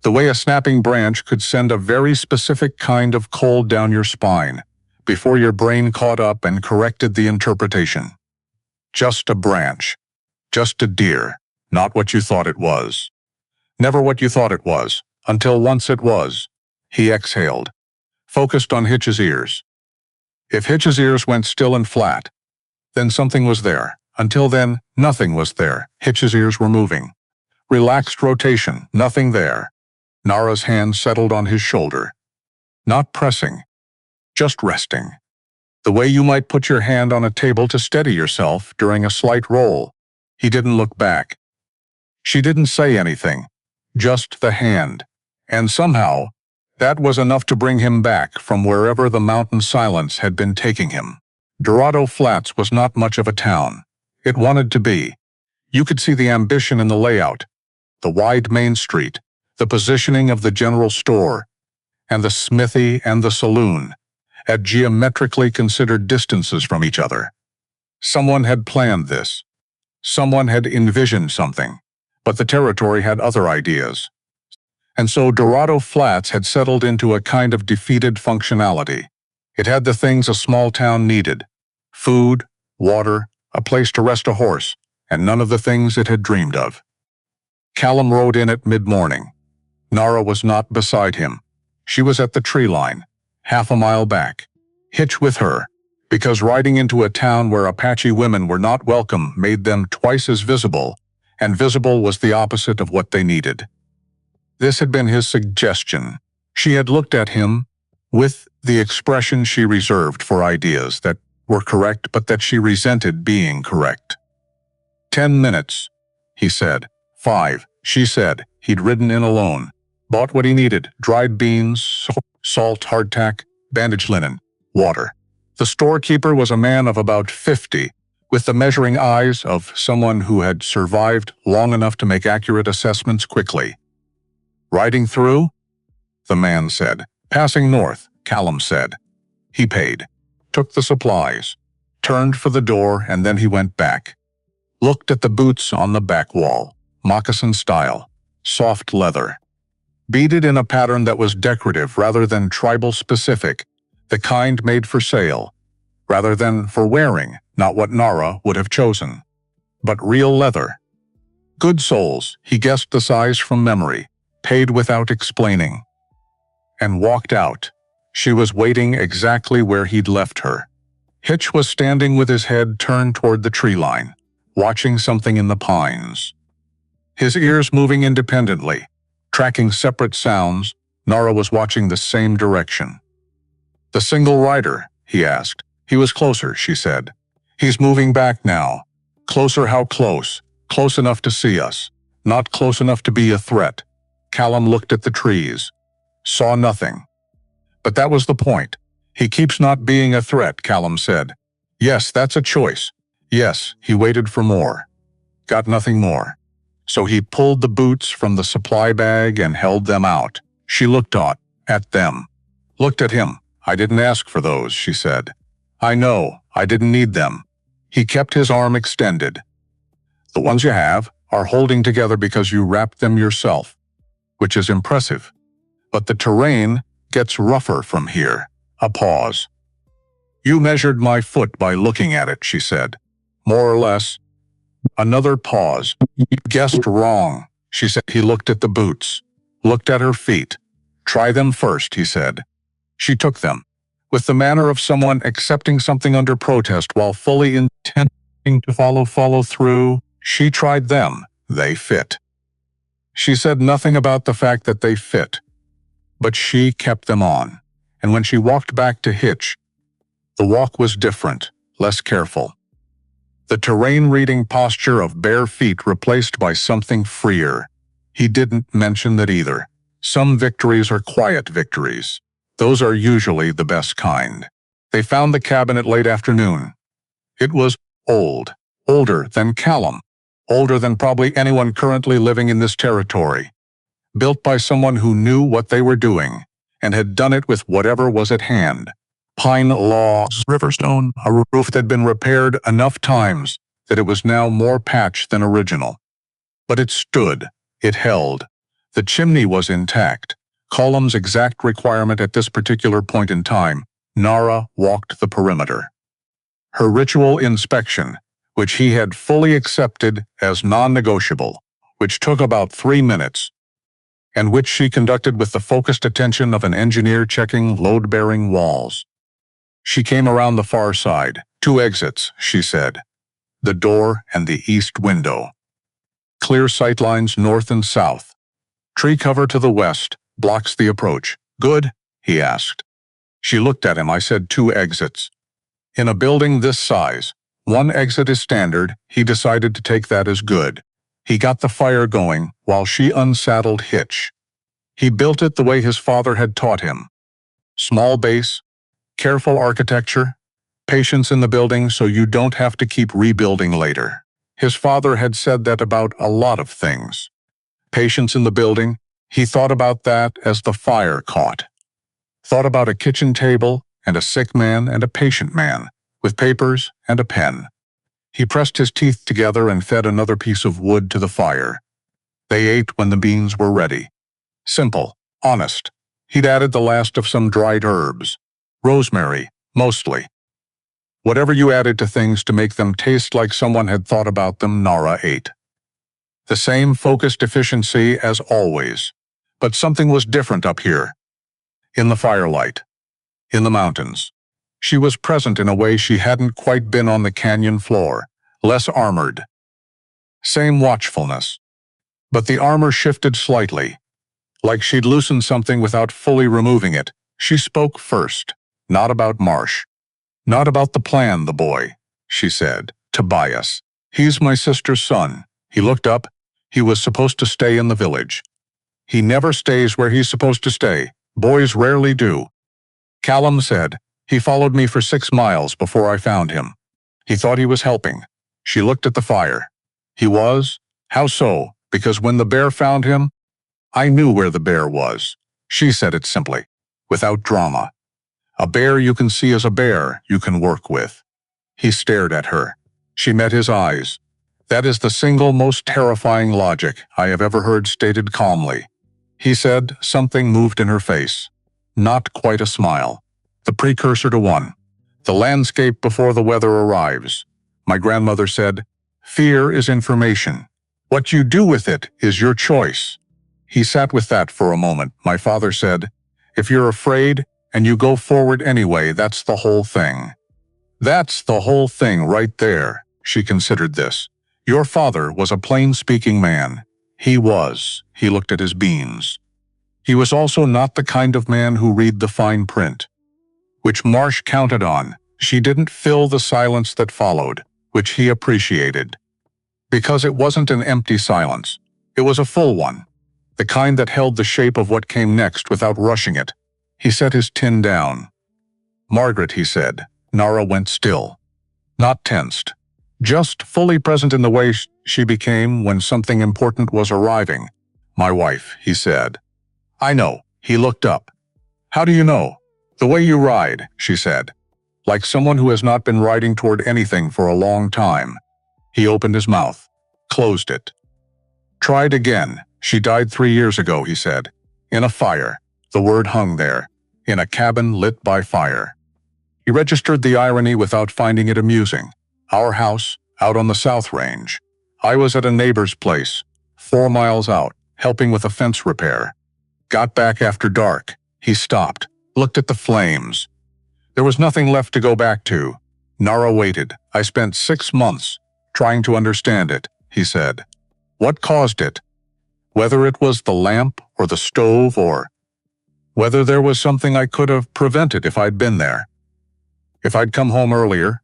The way a snapping branch could send a very specific kind of cold down your spine before your brain caught up and corrected the interpretation. Just a branch. Just a deer. Not what you thought it was. Never what you thought it was, until once it was. He exhaled, focused on Hitch's ears. If Hitch's ears went still and flat, then something was there. Until then, nothing was there. Hitch's ears were moving. Relaxed rotation, nothing there. Nara's hand settled on his shoulder. Not pressing, just resting. The way you might put your hand on a table to steady yourself during a slight roll. He didn't look back. She didn't say anything, just the hand. And somehow, that was enough to bring him back from wherever the mountain silence had been taking him. Dorado Flats was not much of a town. It wanted to be. You could see the ambition in the layout, the wide main street, the positioning of the general store, and the smithy and the saloon, at geometrically considered distances from each other. Someone had planned this. Someone had envisioned something, but the territory had other ideas. And so Dorado Flats had settled into a kind of defeated functionality. It had the things a small town needed: food, water, a place to rest a horse, and none of the things it had dreamed of. Callum rode in at mid-morning. Nara was not beside him. She was at the tree line, half a mile back. Hitch with her, because riding into a town where Apache women were not welcome made them twice as visible, and visible was the opposite of what they needed. This had been his suggestion. She had looked at him with the expression she reserved for ideas that were correct but that she resented being correct. 10 minutes, he said. 5, she said. He'd ridden in alone. Bought what he needed: dried beans, salt, hardtack, bandage linen, water. The storekeeper was a man of about 50, with the measuring eyes of someone who had survived long enough to make accurate assessments quickly. Riding through? The man said. Passing north, Callum said. He paid, took the supplies, turned for the door, and then he went back. Looked at the boots on the back wall, moccasin style, soft leather. Beaded in a pattern that was decorative rather than tribal specific, the kind made for sale, rather than for wearing, not what Nara would have chosen. But real leather. Good soles, he guessed the size from memory, paid without explaining. And walked out. She was waiting exactly where he'd left her. Hitch was standing with his head turned toward the tree line, watching something in the pines. His ears moving independently, tracking separate sounds. Nara was watching the same direction. The single rider, he asked. He was closer, she said. He's moving back now. Closer, how close? Close enough to see us. Not close enough to be a threat. Callum looked at the trees. Saw nothing. But that was the point. He keeps not being a threat, Callum said. Yes, that's a choice. Yes, he waited for more. Got nothing more. So he pulled the boots from the supply bag and held them out. She looked at them. Looked at him. I didn't ask for those, she said. I know, I didn't need them. He kept his arm extended. The ones you have are holding together because you wrapped them yourself, which is impressive. But the terrain gets rougher from here. A pause. You measured my foot by looking at it, she said. More or less. Another pause. You guessed wrong, she said. He looked at the boots, looked at her feet. Try them first, he said. She took them, with the manner of someone accepting something under protest while fully intending to follow through. She tried them. They fit. She said nothing about the fact that they fit, but she kept them on. And when she walked back to hitch, the walk was different, less careful. The terrain-reading posture of bare feet replaced by something freer. He didn't mention that either. Some victories are quiet victories. Those are usually the best kind. They found the cabin at late afternoon. It was old, older than Callum, older than probably anyone currently living in this territory. Built by someone who knew what they were doing, and had done it with whatever was at hand. Pine logs, riverstone, a roof that had been repaired enough times that it was now more patch than original. But it stood, it held. The chimney was intact. Column's exact requirement at this particular point in time. Nara walked the perimeter. Her ritual inspection, which he had fully accepted as non-negotiable, which took about 3 minutes, and which she conducted with the focused attention of an engineer checking load-bearing walls. She came around the far side. 2 exits, she said. The door and the east window. Clear sightlines north and south. Tree cover to the west blocks the approach. Good? He asked. She looked at him. I said 2 exits. In a building this size, 1 exit is standard. He decided to take that as good. He got the fire going while she unsaddled Hitch. He built it the way his father had taught him. Small base, careful architecture, patience in the building so you don't have to keep rebuilding later. His father had said that about a lot of things. Patience in the building, he thought about that as the fire caught. Thought about a kitchen table and a sick man and a patient man, with papers and a pen. He pressed his teeth together and fed another piece of wood to the fire. They ate when the beans were ready. Simple, honest. He'd added the last of some dried herbs. Rosemary, mostly. Whatever you added to things to make them taste like someone had thought about them, Nara ate. The same focused efficiency as always. But something was different up here. In the firelight. In the mountains. She was present in a way she hadn't quite been on the canyon floor. Less armored. Same watchfulness. But the armor shifted slightly. Like she'd loosened something without fully removing it. She spoke first. Not about Marsh. Not about the plan, the boy, she said. Tobias. He's my sister's son. He looked up. He was supposed to stay in the village. He never stays where he's supposed to stay. Boys rarely do. Callum said, he followed me for 6 miles before I found him. He thought he was helping. She looked at the fire. He was? How so? Because when the bear found him, I knew where the bear was. She said it simply, without drama. A bear you can see as a bear you can work with. He stared at her. She met his eyes. That is the single most terrifying logic I have ever heard stated calmly. He said something moved in her face. Not quite a smile. The precursor to one. The landscape before the weather arrives. My grandmother said, fear is information. What you do with it is your choice. He sat with that for a moment. My father said, if you're afraid and you go forward anyway, that's the whole thing. That's the whole thing right there. She considered this. Your father was a plain-speaking man. He was. He looked at his beans. He was also not the kind of man who read the fine print, which Marsh counted on. She didn't fill the silence that followed, which he appreciated. Because it wasn't an empty silence. It was a full one. The kind that held the shape of what came next without rushing it. He set his tin down. Margaret, he said. Nara went still. Not tensed. Just fully present in the way she became when something important was arriving. My wife, he said. I know. He looked up. How do you know? The way you ride, she said. Like someone who has not been riding toward anything for a long time. He opened his mouth. Closed it. Tried again. She died 3 years ago, he said. In a fire. The word hung there. In a cabin lit by fire. He registered the irony without finding it amusing. Our house, out on the South Range. I was at a neighbor's place, 4 miles out, helping with a fence repair. Got back after dark. He stopped, looked at the flames. There was nothing left to go back to. Nara waited. I spent 6 months trying to understand it, he said. What caused it? Whether it was the lamp or the stove or whether there was something I could have prevented if I'd been there. If I'd come home earlier,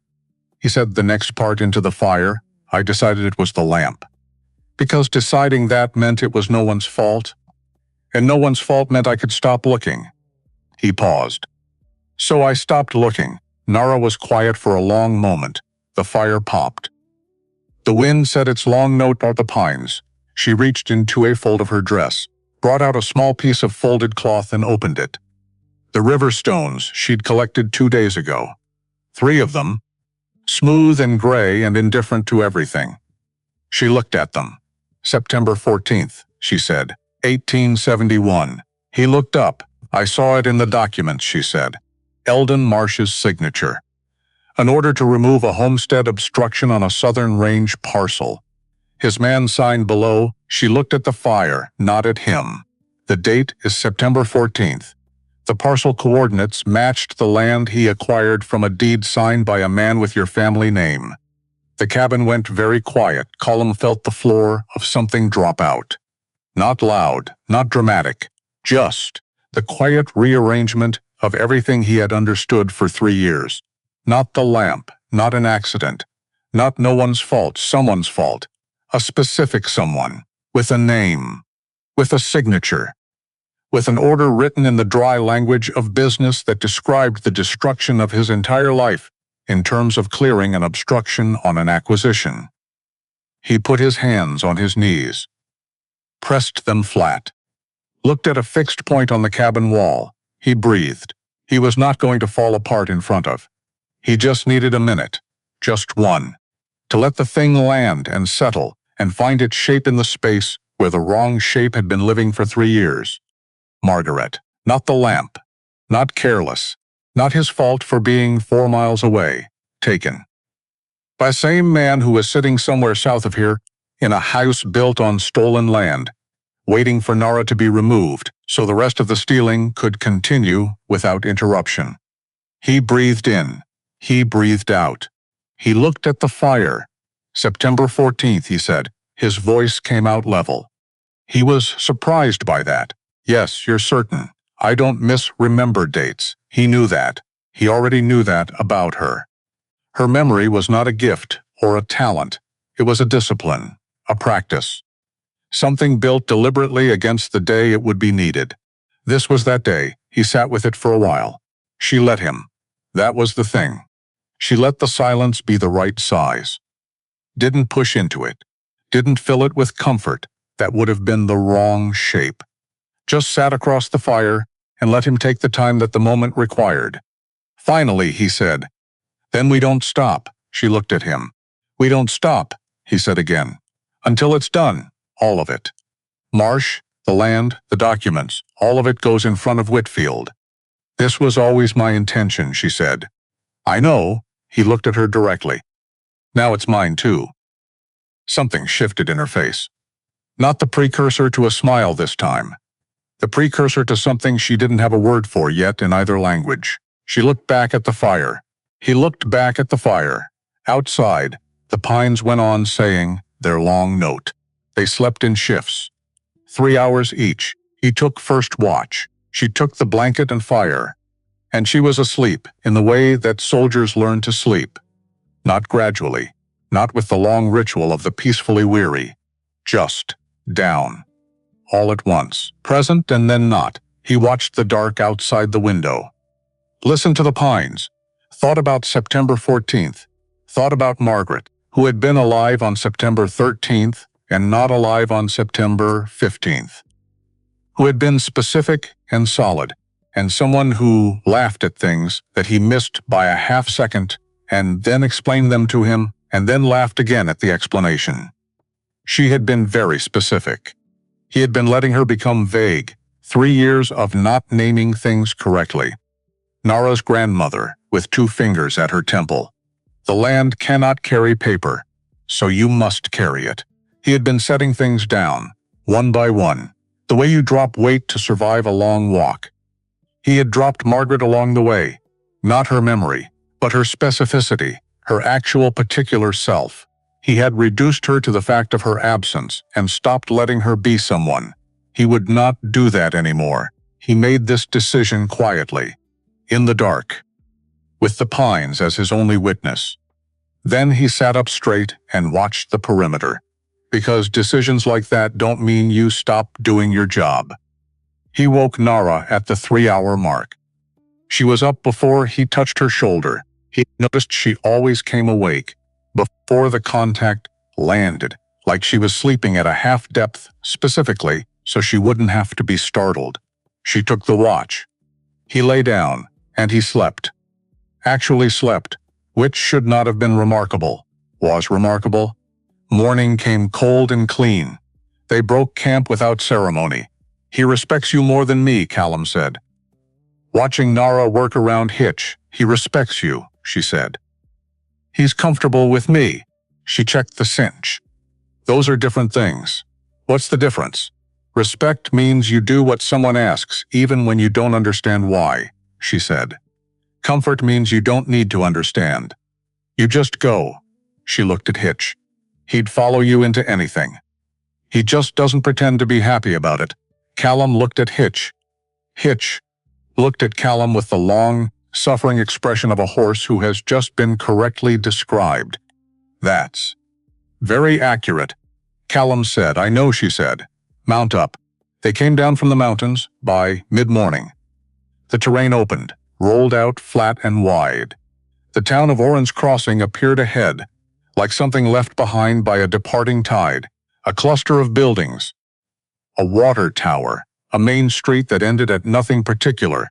he said the next part into the fire, I decided it was the lamp. Because deciding that meant it was no one's fault, and no one's fault meant I could stop looking. He paused. So I stopped looking. Nara was quiet for a long moment. The fire popped. The wind set its long note on the pines. She reached into a fold of her dress, brought out a small piece of folded cloth and opened it. The river stones she'd collected 2 days ago. 3 of them, smooth and gray and indifferent to everything. She looked at them. September 14th, she said, 1871. He looked up. I saw it in the documents, she said. Eldon Marsh's signature. An order to remove a homestead obstruction on a southern range parcel. His man signed below. She looked at the fire, not at him. The date is September 14th. The parcel coordinates matched the land he acquired from a deed signed by a man with your family name. The cabin went very quiet. Colum felt the floor of something drop out. Not loud, not dramatic, just the quiet rearrangement of everything he had understood for 3 years. Not the lamp, not an accident, not no one's fault, someone's fault. A specific someone, with a name, with a signature, with an order written in the dry language of business that described the destruction of his entire life in terms of clearing an obstruction on an acquisition. He put his hands on his knees, pressed them flat, looked at a fixed point on the cabin wall. He breathed. He was not going to fall apart in front of. He just needed a minute, just one, to let the thing land and settle and find its shape in the space where the wrong shape had been living for 3 years. Margaret, not the lamp, not careless, not his fault for being 4 miles away, taken. By same man who was sitting somewhere south of here, in a house built on stolen land, waiting for Nara to be removed so the rest of the stealing could continue without interruption. He breathed in. He breathed out. He looked at the fire. September 14th, he said. His voice came out level. He was surprised by that. Yes, you're certain. I don't misremember dates. He knew that. He already knew that about her. Her memory was not a gift or a talent. It was a discipline, a practice. Something built deliberately against the day it would be needed. This was that day. He sat with it for a while. She let him. That was the thing. She let the silence be the right size. Didn't push into it. Didn't fill it with comfort. That would have been the wrong shape. Just sat across the fire and let him take the time that the moment required. Finally, he said, "Then we don't stop." She looked at him. "We don't stop," he said again, "until it's done, all of it. Marsh, the land, the documents, all of it goes in front of Whitfield. This was always my intention," she said. "I know," he looked at her directly. "Now it's mine too." Something shifted in her face. Not the precursor to a smile this time. The precursor to something she didn't have a word for yet in either language. She looked back at the fire. He looked back at the fire. Outside, the pines went on saying their long note. They slept in shifts. 3 hours each. He took first watch. She took the blanket and fire. And she was asleep in the way that soldiers learn to sleep. Not gradually, not with the long ritual of the peacefully weary. Just down. All at once, present and then not. He watched the dark outside the window. Listened to the pines. Thought about September 14th. Thought about Margaret, who had been alive on September 13th and not alive on September 15th. Who had been specific and solid, and someone who laughed at things that he missed by a half second and then explained them to him and then laughed again at the explanation. She had been very specific. He had been letting her become vague, 3 years of not naming things correctly. Nara's grandmother, with 2 fingers at her temple. The land cannot carry paper, so you must carry it. He had been setting things down, one by one, the way you drop weight to survive a long walk. He had dropped Margaret along the way, not her memory, but her specificity, her actual particular self. He had reduced her to the fact of her absence and stopped letting her be someone. He would not do that anymore. He made this decision quietly, in the dark, with the pines as his only witness. Then he sat up straight and watched the perimeter, because decisions like that don't mean you stop doing your job. He woke Nara at the 3-hour mark. She was up before he touched her shoulder. He noticed she always came awake before the contact landed, like she was sleeping at a half-depth specifically, so she wouldn't have to be startled. She took the watch. He lay down, and he slept. Actually slept, which should not have been remarkable. Was remarkable. Morning came cold and clean. They broke camp without ceremony. He respects you more than me, Callum said. Watching Nara work around Hitch, he respects you, she said. He's comfortable with me. She checked the cinch. Those are different things. What's the difference? Respect means you do what someone asks, even when you don't understand why, she said. Comfort means you don't need to understand. You just go. She looked at Hitch. He'd follow you into anything. He just doesn't pretend to be happy about it. Callum looked at Hitch. Hitch looked at Callum with the long, suffering expression of a horse who has just been correctly described. That's very accurate. Callum said. I know, she said. Mount up. They came down from the mountains by mid-morning. The terrain opened, rolled out flat and wide. The town of Oran's Crossing appeared ahead, like something left behind by a departing tide, a cluster of buildings, a water tower, a main street that ended at nothing particular,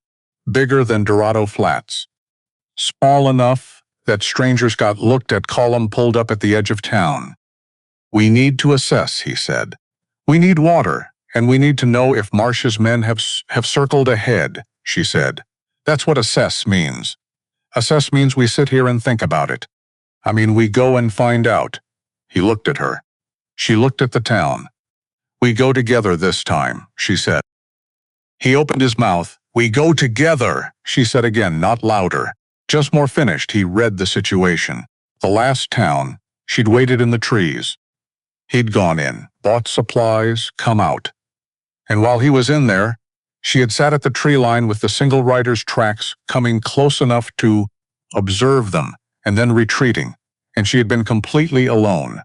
bigger than Dorado Flats. Small enough that strangers got looked at. Callum pulled up at the edge of town. We need to assess, he said. We need water, and we need to know if Marsh's men have circled ahead, she said. That's what assess means. Assess means we sit here and think about it. I mean, we go and find out. He looked at her. She looked at the town. We go together this time, she said. He opened his mouth. We go together, she said again, not louder, just more finished. He read the situation. The last town, she'd waited in the trees. He'd gone in, bought supplies, come out. And while he was in there, she had sat at the tree line with the single rider's tracks coming close enough to observe them and then retreating, and she had been completely alone.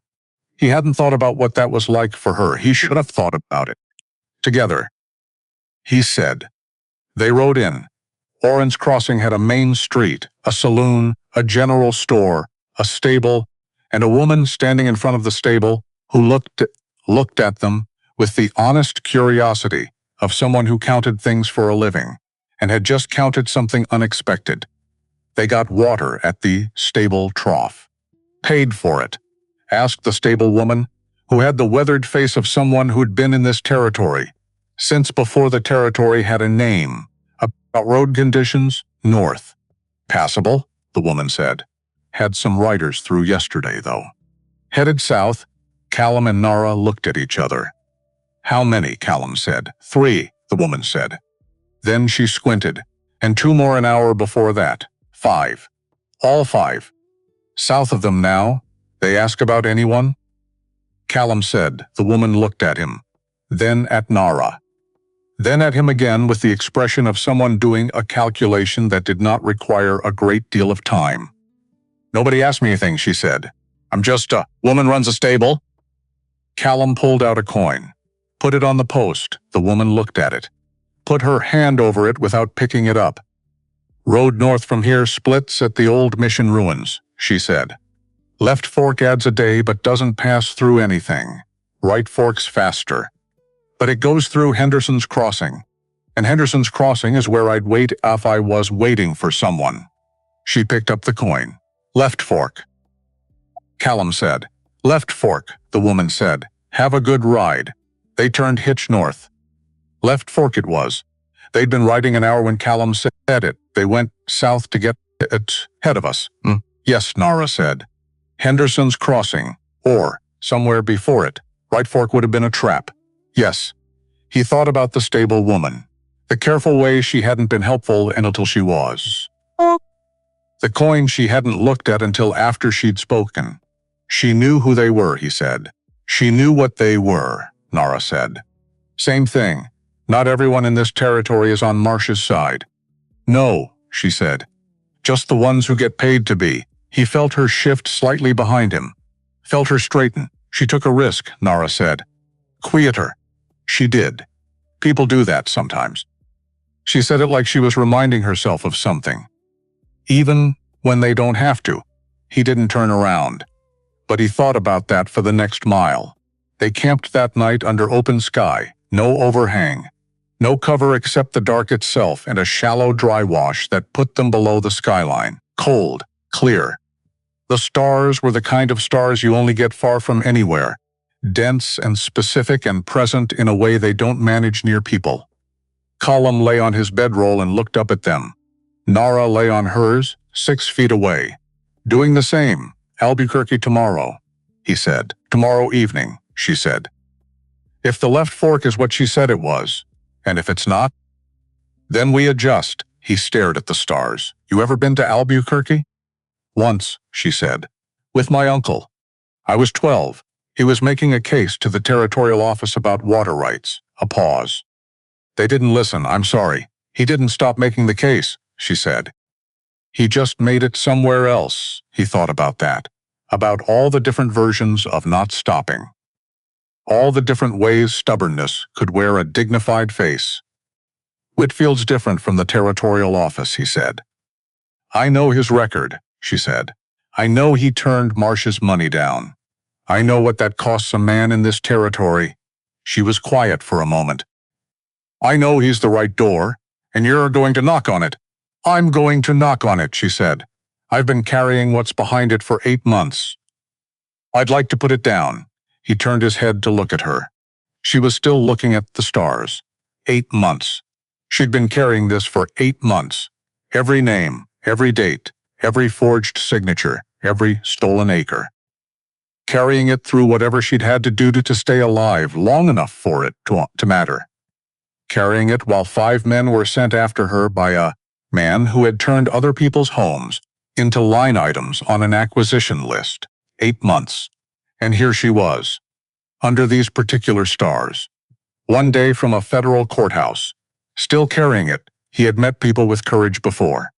He hadn't thought about what that was like for her. He should have thought about it. Together, he said. They rode in. Oran's Crossing had a main street, a saloon, a general store, a stable, and a woman standing in front of the stable who looked at them with the honest curiosity of someone who counted things for a living and had just counted something unexpected. They got water at the stable trough. Paid for it. Asked the stable woman, who had the weathered face of someone who'd been in this territory since before the territory had a name. About road conditions, north. Passable, the woman said. Had some riders through yesterday, though. Headed south, Callum and Nara looked at each other. How many? Callum said. 3, the woman said. Then she squinted. And 2 more an hour before that. 5. All 5. South of them now. They ask about anyone? Callum said. The woman looked at him. Then at Nara. Then at him again with the expression of someone doing a calculation that did not require a great deal of time. Nobody asked me anything, she said. I'm just a woman runs a stable. Callum pulled out a coin. Put it on the post. The woman looked at it. Put her hand over it without picking it up. Road north from here splits at the old mission ruins, she said. Left fork adds a day but doesn't pass through anything. Right fork's faster. But it goes through Henderson's Crossing. And Henderson's Crossing is where I'd wait if I was waiting for someone. She picked up the coin. Left fork. Callum said. Left fork, the woman said. Have a good ride. They turned Hitch north. Left Fork it was. They'd been riding an hour when Callum said it. They went south to get it ahead of us. Yes, Nara said. Henderson's Crossing, or somewhere before it. Right Fork would have been a trap. Yes. He thought about the stable woman. The careful way she hadn't been helpful until she was. The coin she hadn't looked at until after she'd spoken. She knew who they were, he said. She knew what they were, Nara said. Same thing. Not everyone in this territory is on Marsh's side. No, she said. Just the ones who get paid to be. He felt her shift slightly behind him. Felt her straighten. She took a risk, Nara said. Quiet her. She did. People do that sometimes. She said it like she was reminding herself of something. Even when they don't have to. He didn't turn around. But he thought about that for the next mile. They camped that night under open sky, no overhang. No cover except the dark itself and a shallow dry wash that put them below the skyline. Cold, clear. The stars were the kind of stars you only get far from anywhere. Dense and specific and present in a way they don't manage near people. Callum lay on his bedroll and looked up at them. Nara lay on hers, 6 feet away. Doing the same. Albuquerque tomorrow, he said. Tomorrow evening, she said. If the left fork is what she said it was, and if it's not, then we adjust. He stared at the stars. You ever been to Albuquerque? Once, she said. With my uncle. I was 12. He was making a case to the territorial office about water rights. A pause. They didn't listen, I'm sorry. He didn't stop making the case, she said. He just made it somewhere else. He thought about that. About all the different versions of not stopping. All the different ways stubbornness could wear a dignified face. Whitfield's different from the territorial office, he said. I know his record, she said. I know he turned Marsh's money down. I know what that costs a man in this territory. She was quiet for a moment. I know he's the right door, and you're going to knock on it. I'm going to knock on it, she said. I've been carrying what's behind it for 8 months. I'd like to put it down. He turned his head to look at her. She was still looking at the stars. 8 months. She'd been carrying this for 8 months. Every name, every date, every forged signature, every stolen acre. Carrying it through whatever she'd had to do to stay alive long enough for it to matter. Carrying it while 5 men were sent after her by a man who had turned other people's homes into line items on an acquisition list. 8 months. And here she was, under these particular stars. One day from a federal courthouse. Still carrying it, he had met people with courage before.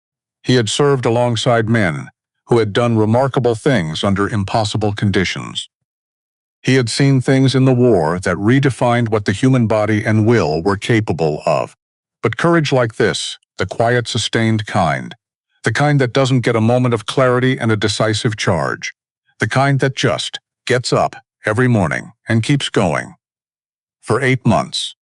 He had served alongside men who had done remarkable things under impossible conditions. He had seen things in the war that redefined what the human body and will were capable of. But courage like this, the quiet, sustained kind, the kind that doesn't get a moment of clarity and a decisive charge, the kind that just gets up every morning and keeps going. For 8 months.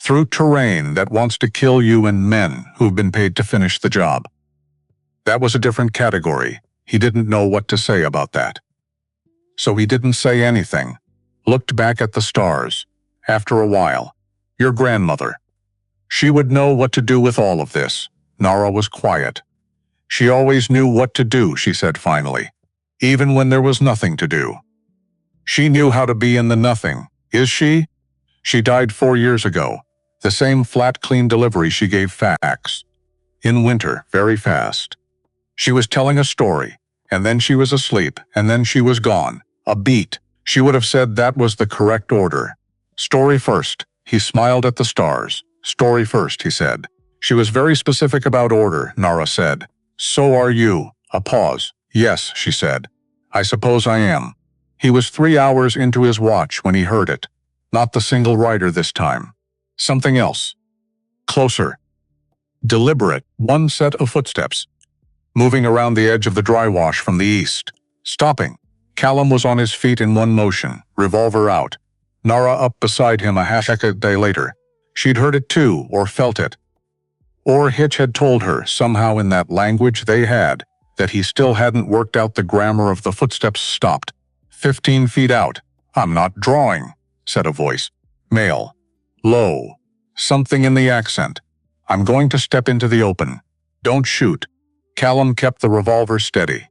Through terrain that wants to kill you and men who've been paid to finish the job. That was a different category. He didn't know what to say about that. So he didn't say anything. Looked back at the stars. After a while. Your grandmother. She would know what to do with all of this. Nara was quiet. She always knew what to do, she said finally. Even when there was nothing to do. She knew how to be in the nothing. Is she? She died 4 years ago. The same flat, clean delivery she gave fax. In winter, very fast. She was telling a story, and then she was asleep, and then she was gone. A beat. She would have said that was the correct order. Story first. He smiled at the stars. Story first, he said. She was very specific about order, Nara said. So are you. A pause. Yes, she said. I suppose I am. He was 3 hours into his watch when he heard it. Not the single rider this time. Something else. Closer. Deliberate, one set of footsteps. Moving around the edge of the dry wash from the east. Stopping. Callum was on his feet in one motion, revolver out. Nara up beside him a day later. She'd heard it too, or felt it. Or Hitch had told her, somehow in that language they had, that he still hadn't worked out the grammar of the footsteps stopped. 15 feet out. I'm not drawing, said a voice. Male. Low. Something in the accent. I'm going to step into the open. Don't shoot. Callum kept the revolver steady.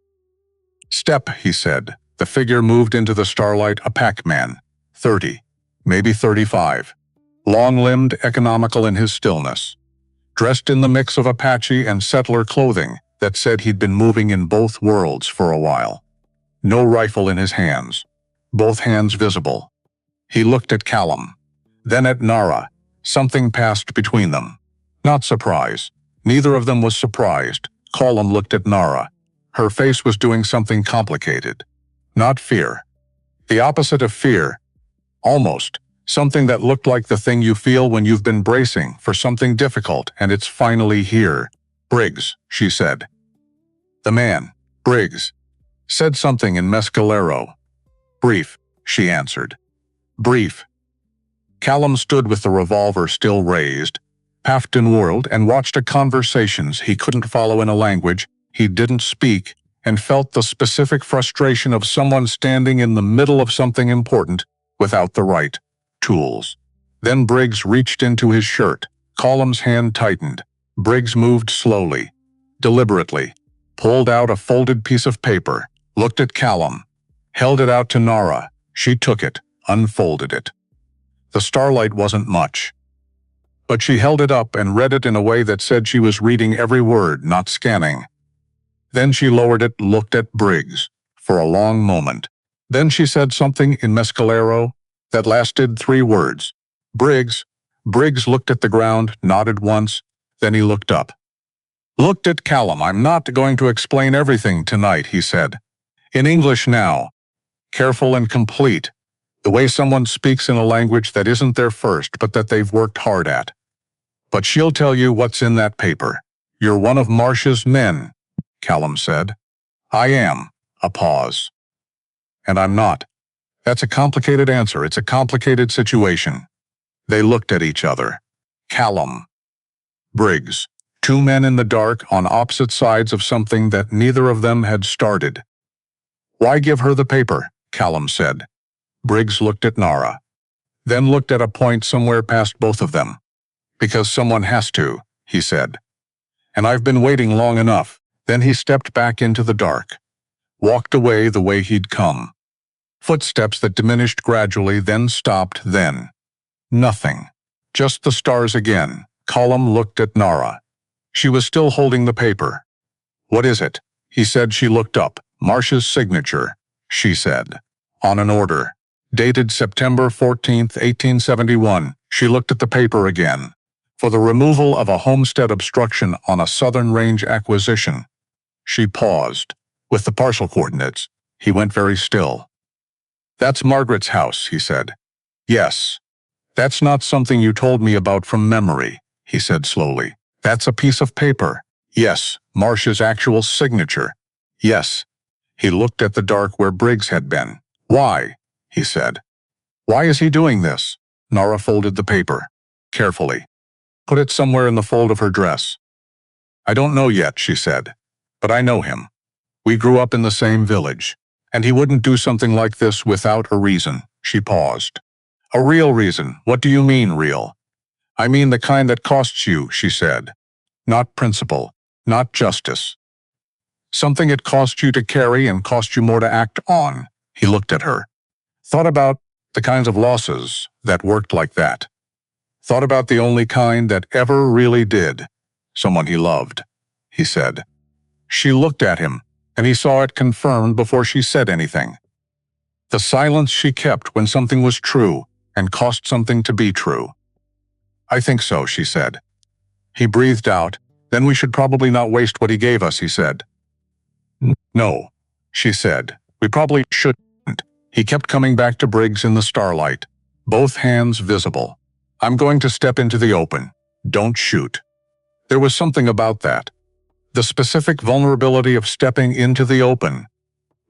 Step, he said. The figure moved into the starlight, a pack-man. 30, maybe 35. Long-limbed, economical in his stillness. Dressed in the mix of Apache and settler clothing that said he'd been moving in both worlds for a while. No rifle in his hands. Both hands visible. He looked at Callum. Then at Nara. Something passed between them. Not surprise. Neither of them was surprised. Callum looked at Nara. Her face was doing something complicated. Not fear. The opposite of fear. Almost. Something that looked like the thing you feel when you've been bracing for something difficult and it's finally here. Briggs, she said. The man, Briggs, said something in Mescalero. Brief, she answered. Brief. Callum stood with the revolver still raised, puffed and whirled, and watched a conversations he couldn't follow in a language he didn't speak, and felt the specific frustration of someone standing in the middle of something important without the right tools. Then Briggs reached into his shirt. Callum's hand tightened. Briggs moved slowly, deliberately, pulled out a folded piece of paper, looked at Callum, held it out to Nara. She took it, unfolded it. The starlight wasn't much, but she held it up and read it in a way that said she was reading every word, not scanning. Then she lowered it, looked at Briggs, for a long moment. Then she said something in Mescalero that lasted 3 words. Briggs. Briggs looked at the ground, nodded once, then he looked up. Looked at Callum. I'm not going to explain everything tonight, he said. In English now. Careful and complete. The way someone speaks in a language that isn't their first, but that they've worked hard at. But she'll tell you what's in that paper. You're one of Marsh's men, Callum said. I am. A pause. And I'm not. That's a complicated answer. It's a complicated situation. They looked at each other. Callum. Briggs. 2 men in the dark on opposite sides of something that neither of them had started. Why give her the paper? Callum said. Briggs looked at Nara. Then looked at a point somewhere past both of them. Because someone has to, he said. And I've been waiting long enough. Then he stepped back into the dark. Walked away the way he'd come. Footsteps that diminished gradually, then stopped, then. Nothing. Just the stars again. Callum looked at Nara. She was still holding the paper. What is it? He said. She looked up. Marsh's signature, she said. On an order. Dated September 14th, 1871. She looked at the paper again. For the removal of a homestead obstruction on a southern range acquisition. She paused. With the parcel coordinates, he went very still. That's Margaret's house, he said. Yes. That's not something you told me about from memory, he said slowly. That's a piece of paper. Yes. Marsh's actual signature. Yes. He looked at the dark where Briggs had been. Why? He said. Why is he doing this? Nara folded the paper. Carefully. Put it somewhere in the fold of her dress. I don't know yet, she said. But I know him. We grew up in the same village. And he wouldn't do something like this without a reason. She paused. A real reason. What do you mean, real? I mean the kind that costs you, she said. Not principle. Not justice. Something it cost you to carry and cost you more to act on. He looked at her. Thought about the kinds of losses that worked like that. Thought about the only kind that ever really did. Someone he loved, he said. She looked at him, and he saw it confirmed before she said anything. The silence she kept when something was true and cost something to be true. I think so, she said. He breathed out. Then we should probably not waste what he gave us, he said. No, she said. We probably shouldn't. He kept coming back to Briggs in the starlight, both hands visible. I'm going to step into the open. Don't shoot. There was something about that. The specific vulnerability of stepping into the open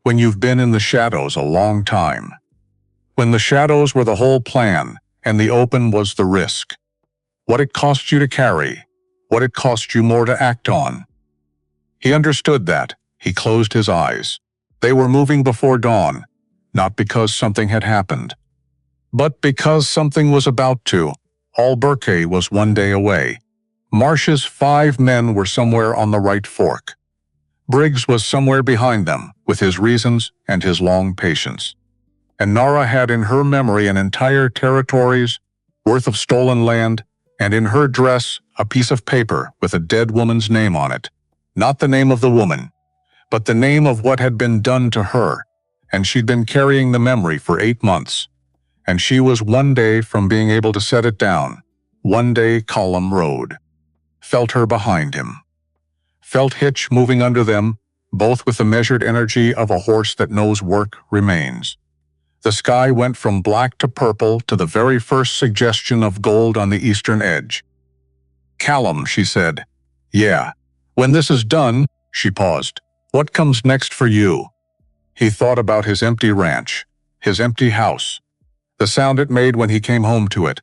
when you've been in the shadows a long time. When the shadows were the whole plan and the open was the risk. What it cost you to carry, what it cost you more to act on. He understood that. He closed his eyes. They were moving before dawn. not because something had happened, but because something was about to. Albuquerque was 1 day away. Marsh's 5 men were somewhere on the right fork. Briggs was somewhere behind them, with his reasons and his long patience. And Nara had in her memory an entire territory's worth of stolen land, and in her dress a piece of paper with a dead woman's name on it. Not the name of the woman, but the name of what had been done to her, and she'd been carrying the memory for 8 months. And she was 1 day from being able to set it down. 1 day Column rode. Felt her behind him. Felt Hitch moving under them, both with the measured energy of a horse that knows work remains. The sky went from black to purple to the very first suggestion of gold on the eastern edge. "Callum," she said. "Yeah. When this is done," she paused, "what comes next for you?" He thought about his empty ranch, his empty house, the sound it made when he came home to it.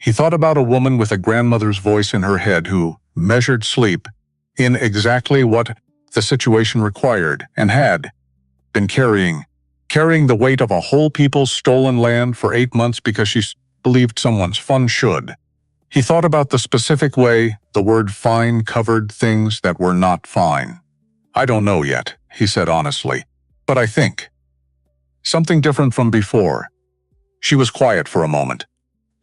He thought about a woman with a grandmother's voice in her head who measured sleep in exactly what the situation required and had been carrying the weight of a whole people's stolen land for 8 months because she believed someone's fun should. He thought about the specific way the word fine covered things that were not fine. "I don't know yet," he said honestly, "but I think something different from before." She was quiet for a moment.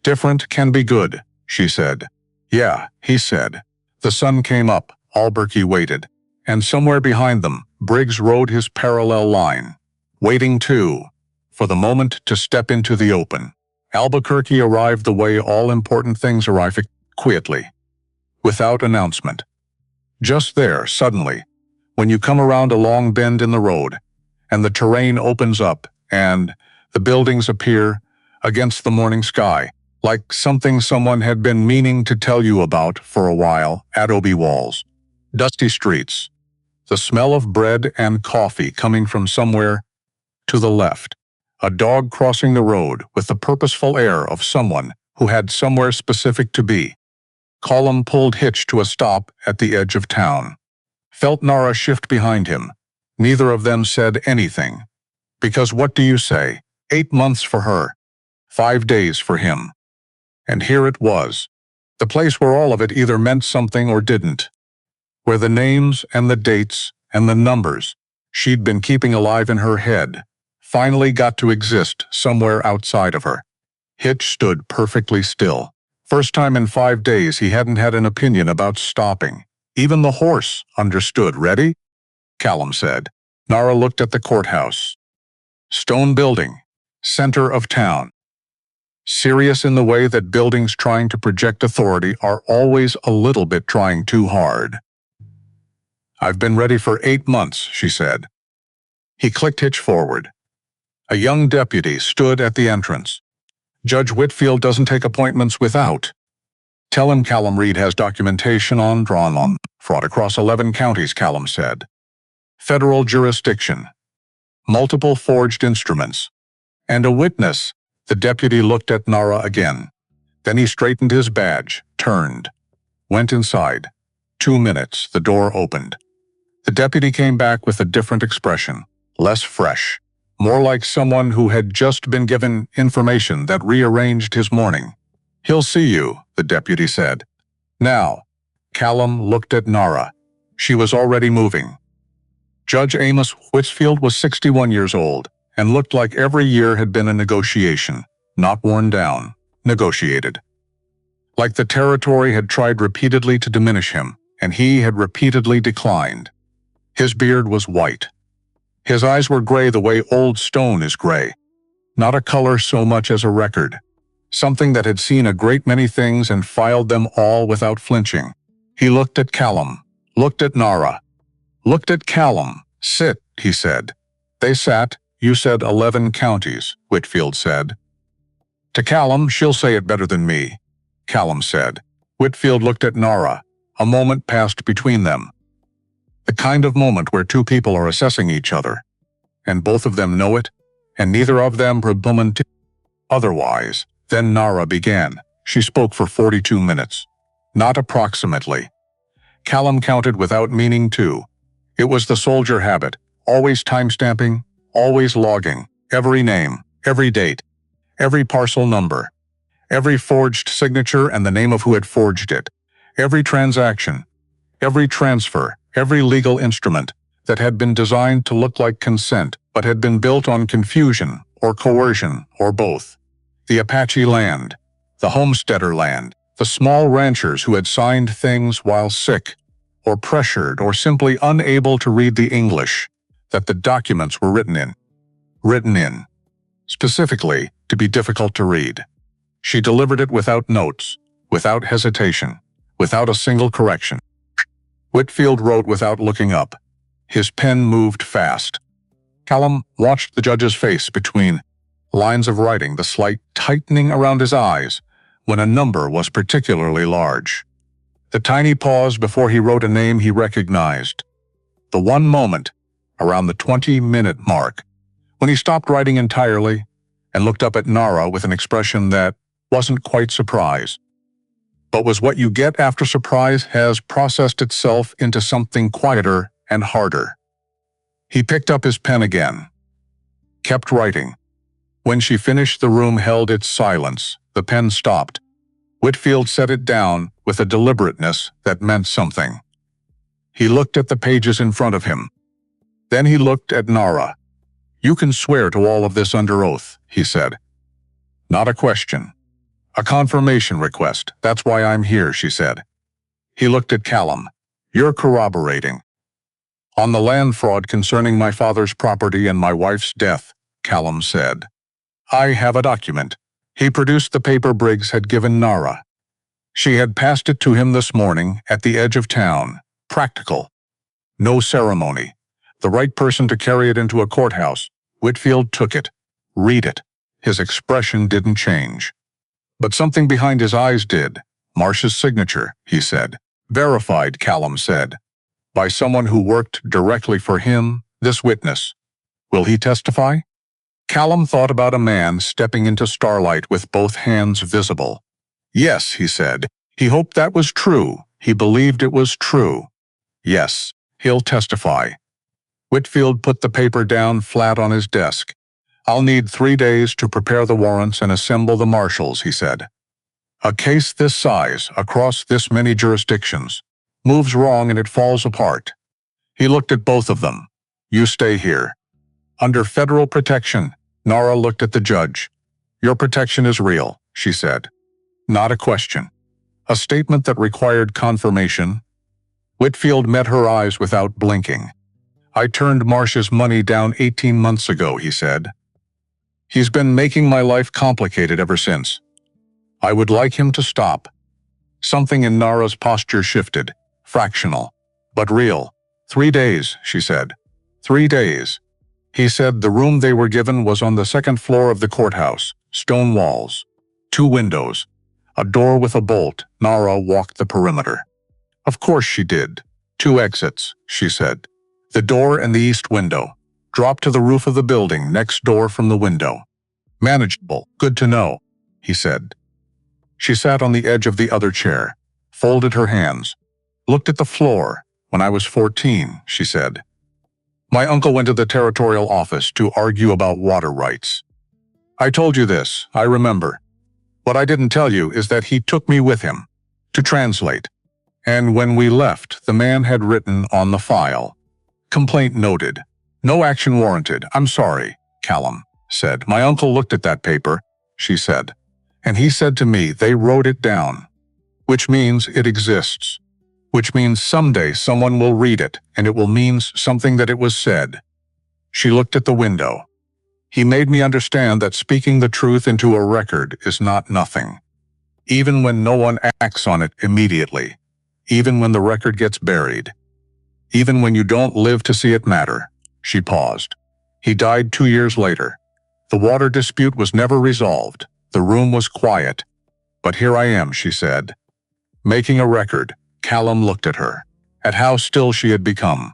"Different can be good," she said. "Yeah," he said. The sun came up, Albuquerque waited, and somewhere behind them, Briggs rode his parallel line, waiting too, for the moment to step into the open. Albuquerque arrived the way all important things arrive, quietly, without announcement. Just there, suddenly, when you come around a long bend in the road, and the terrain opens up, and the buildings appear against the morning sky, like something someone had been meaning to tell you about for a while. Adobe walls, dusty streets, the smell of bread and coffee coming from somewhere to the left, a dog crossing the road with the purposeful air of someone who had somewhere specific to be. Column pulled Hitch to a stop at the edge of town. Felt Nara shift behind him. Neither of them said anything. Because what do you say? 8 months for her. 5 days for him. And here it was. The place where all of it either meant something or didn't. Where the names and the dates and the numbers she'd been keeping alive in her head finally got to exist somewhere outside of her. Hitch stood perfectly still. First time in 5 days he hadn't had an opinion about stopping. Even the horse understood. "Ready?" Callum said. Nara looked at the courthouse. Stone building, center of town. Serious in the way that buildings trying to project authority are always a little bit trying too hard. "I've been ready for 8 months, she said. He clicked Hitch forward. A young deputy stood at the entrance. "Judge Whitfield doesn't take appointments without." "Tell him Callum Reed has documentation on drawn on fraud across 11 counties," Callum said. "Federal jurisdiction. Multiple forged instruments. And a witness." The deputy looked at Nara again. Then he straightened his badge, turned, went inside. 2 minutes, the door opened. The deputy came back with a different expression, less fresh, more like someone who had just been given information that rearranged his morning. "He'll see you," the deputy said. "Now." Callum looked at Nara. She was already moving. Judge Amos Whitfield was 61 years old and looked like every year had been a negotiation, not worn down, negotiated. Like the territory had tried repeatedly to diminish him, and he had repeatedly declined. His beard was white. His eyes were gray the way old stone is gray. Not a color so much as a record. Something that had seen a great many things and filed them all without flinching. He looked at Callum, looked at Nara, looked at Callum. "Sit," he said. They sat. "You said 11 counties," Whitfield said. To Callum, "She'll say it better than me," Callum said. Whitfield looked at Nara. A moment passed between them. The kind of moment where two people are assessing each other, and both of them know it, and neither of them probably otherwise. Then Nara began. She spoke for 42 minutes. Not approximately. Callum counted without meaning to. It was the soldier habit, always timestamping, always logging. Every name, every date, every parcel number, every forged signature and the name of who had forged it, every transaction, every transfer, every legal instrument that had been designed to look like consent but had been built on confusion or coercion or both. The Apache land, the homesteader land, the small ranchers who had signed things while sick or pressured or simply unable to read the English that the documents were written in. Specifically, to be difficult to read. She delivered it without notes, without hesitation, without a single correction. Whitfield wrote without looking up. His pen moved fast. Callum watched the judge's face between lines of writing, the slight tightening around his eyes when a number was particularly large. The tiny pause before he wrote a name he recognized. The one moment, around the 20-minute mark, when he stopped writing entirely and looked up at Nara with an expression that wasn't quite surprise, but was what you get after surprise has processed itself into something quieter and harder. He picked up his pen again, kept writing. When she finished, the room held its silence. The pen stopped. Whitfield set it down with a deliberateness that meant something. He looked at the pages in front of him. Then he looked at Nara. "You can swear to all of this under oath," he said. "Not a question. A confirmation request. That's why I'm here," she said. He looked at Callum. "You're corroborating." "On the land fraud concerning my father's property and my wife's death," Callum said. "I have a document." He produced the paper Briggs had given Nara. She had passed it to him this morning at the edge of town. Practical. No ceremony. The right person to carry it into a courthouse. Whitfield took it. "Read it." His expression didn't change. But something behind his eyes did. "Marsh's signature," he said. "Verified," Callum said. "By someone who worked directly for him, this witness. Will he testify?" Callum thought about a man stepping into starlight with both hands visible. "Yes," he said. He hoped that was true. He believed it was true. "Yes, he'll testify." Whitfield put the paper down flat on his desk. "I'll need 3 days to prepare the warrants and assemble the marshals," he said. "A case this size, across this many jurisdictions, moves wrong and it falls apart." He looked at both of them. "You stay here. Under federal protection." Nara looked at the judge. "Your protection is real," she said. "Not a question." A statement that required confirmation. Whitfield met her eyes without blinking. "I turned Marsh's money down 18 months ago," he said. "He's been making my life complicated ever since. I would like him to stop." Something in Nara's posture shifted. Fractional, but real. 3 days, she said. 3 days. He said the room they were given was on the second floor of the courthouse. Stone walls. 2 windows. A door with a bolt. Nara walked the perimeter. "Of course she did. 2 exits," she said. "The door and the east window. Drop to the roof of the building next door from the window." "Manageable. Good to know," he said. She sat on the edge of the other chair, folded her hands, looked at the floor. "When I was 14, she said. "My uncle went to the territorial office to argue about water rights. I told you this, I remember. What I didn't tell you is that he took me with him to translate. And when we left, the man had written on the file, 'Complaint noted. No action warranted. I'm sorry,' Callum said. My uncle looked at that paper," she said, "and he said to me they wrote it down, which means it exists, which means someday someone will read it and it will mean something that it was said." She looked at the window. "He made me understand that speaking the truth into a record is not nothing. Even when no one acts on it immediately. Even when the record gets buried. Even when you don't live to see it matter." She paused. "He died 2 years later. The water dispute was never resolved. The room was quiet. But here I am," she said, "making a record." Callum looked at her, at how still she had become.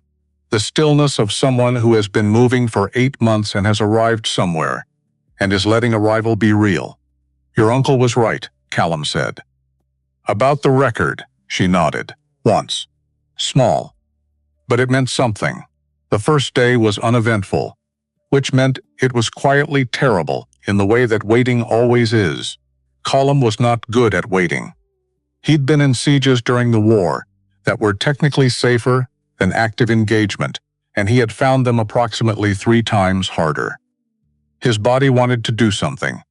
The stillness of someone who has been moving for 8 months and has arrived somewhere, and is letting arrival be real. "Your uncle was right," Callum said. "About the record," she nodded. "Once. Small. But it meant something. The first day was uneventful. which meant it was quietly terrible in the way that waiting always is. Colum was not good at waiting. He'd been in sieges during the war that were technically safer than active engagement, and he had found them approximately 3 times harder. His body wanted to do something.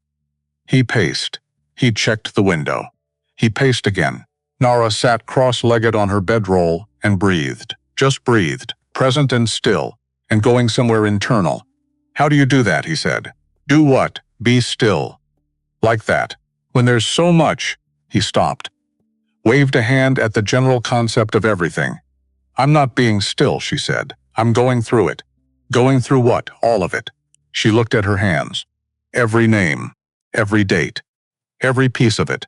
He paced. He checked the window. He paced again. Nara sat cross-legged on her bedroll and breathed. Just breathed, present and still, and going somewhere internal. "How do you do that?" he said. "Do what? Be still." "Like that. When there's so much." He stopped. Waved a hand at the general concept of everything. "I'm not being still," she said. "I'm going through it." "Going through what? All of it?" She looked at her hands. Every name, every date, every piece of it,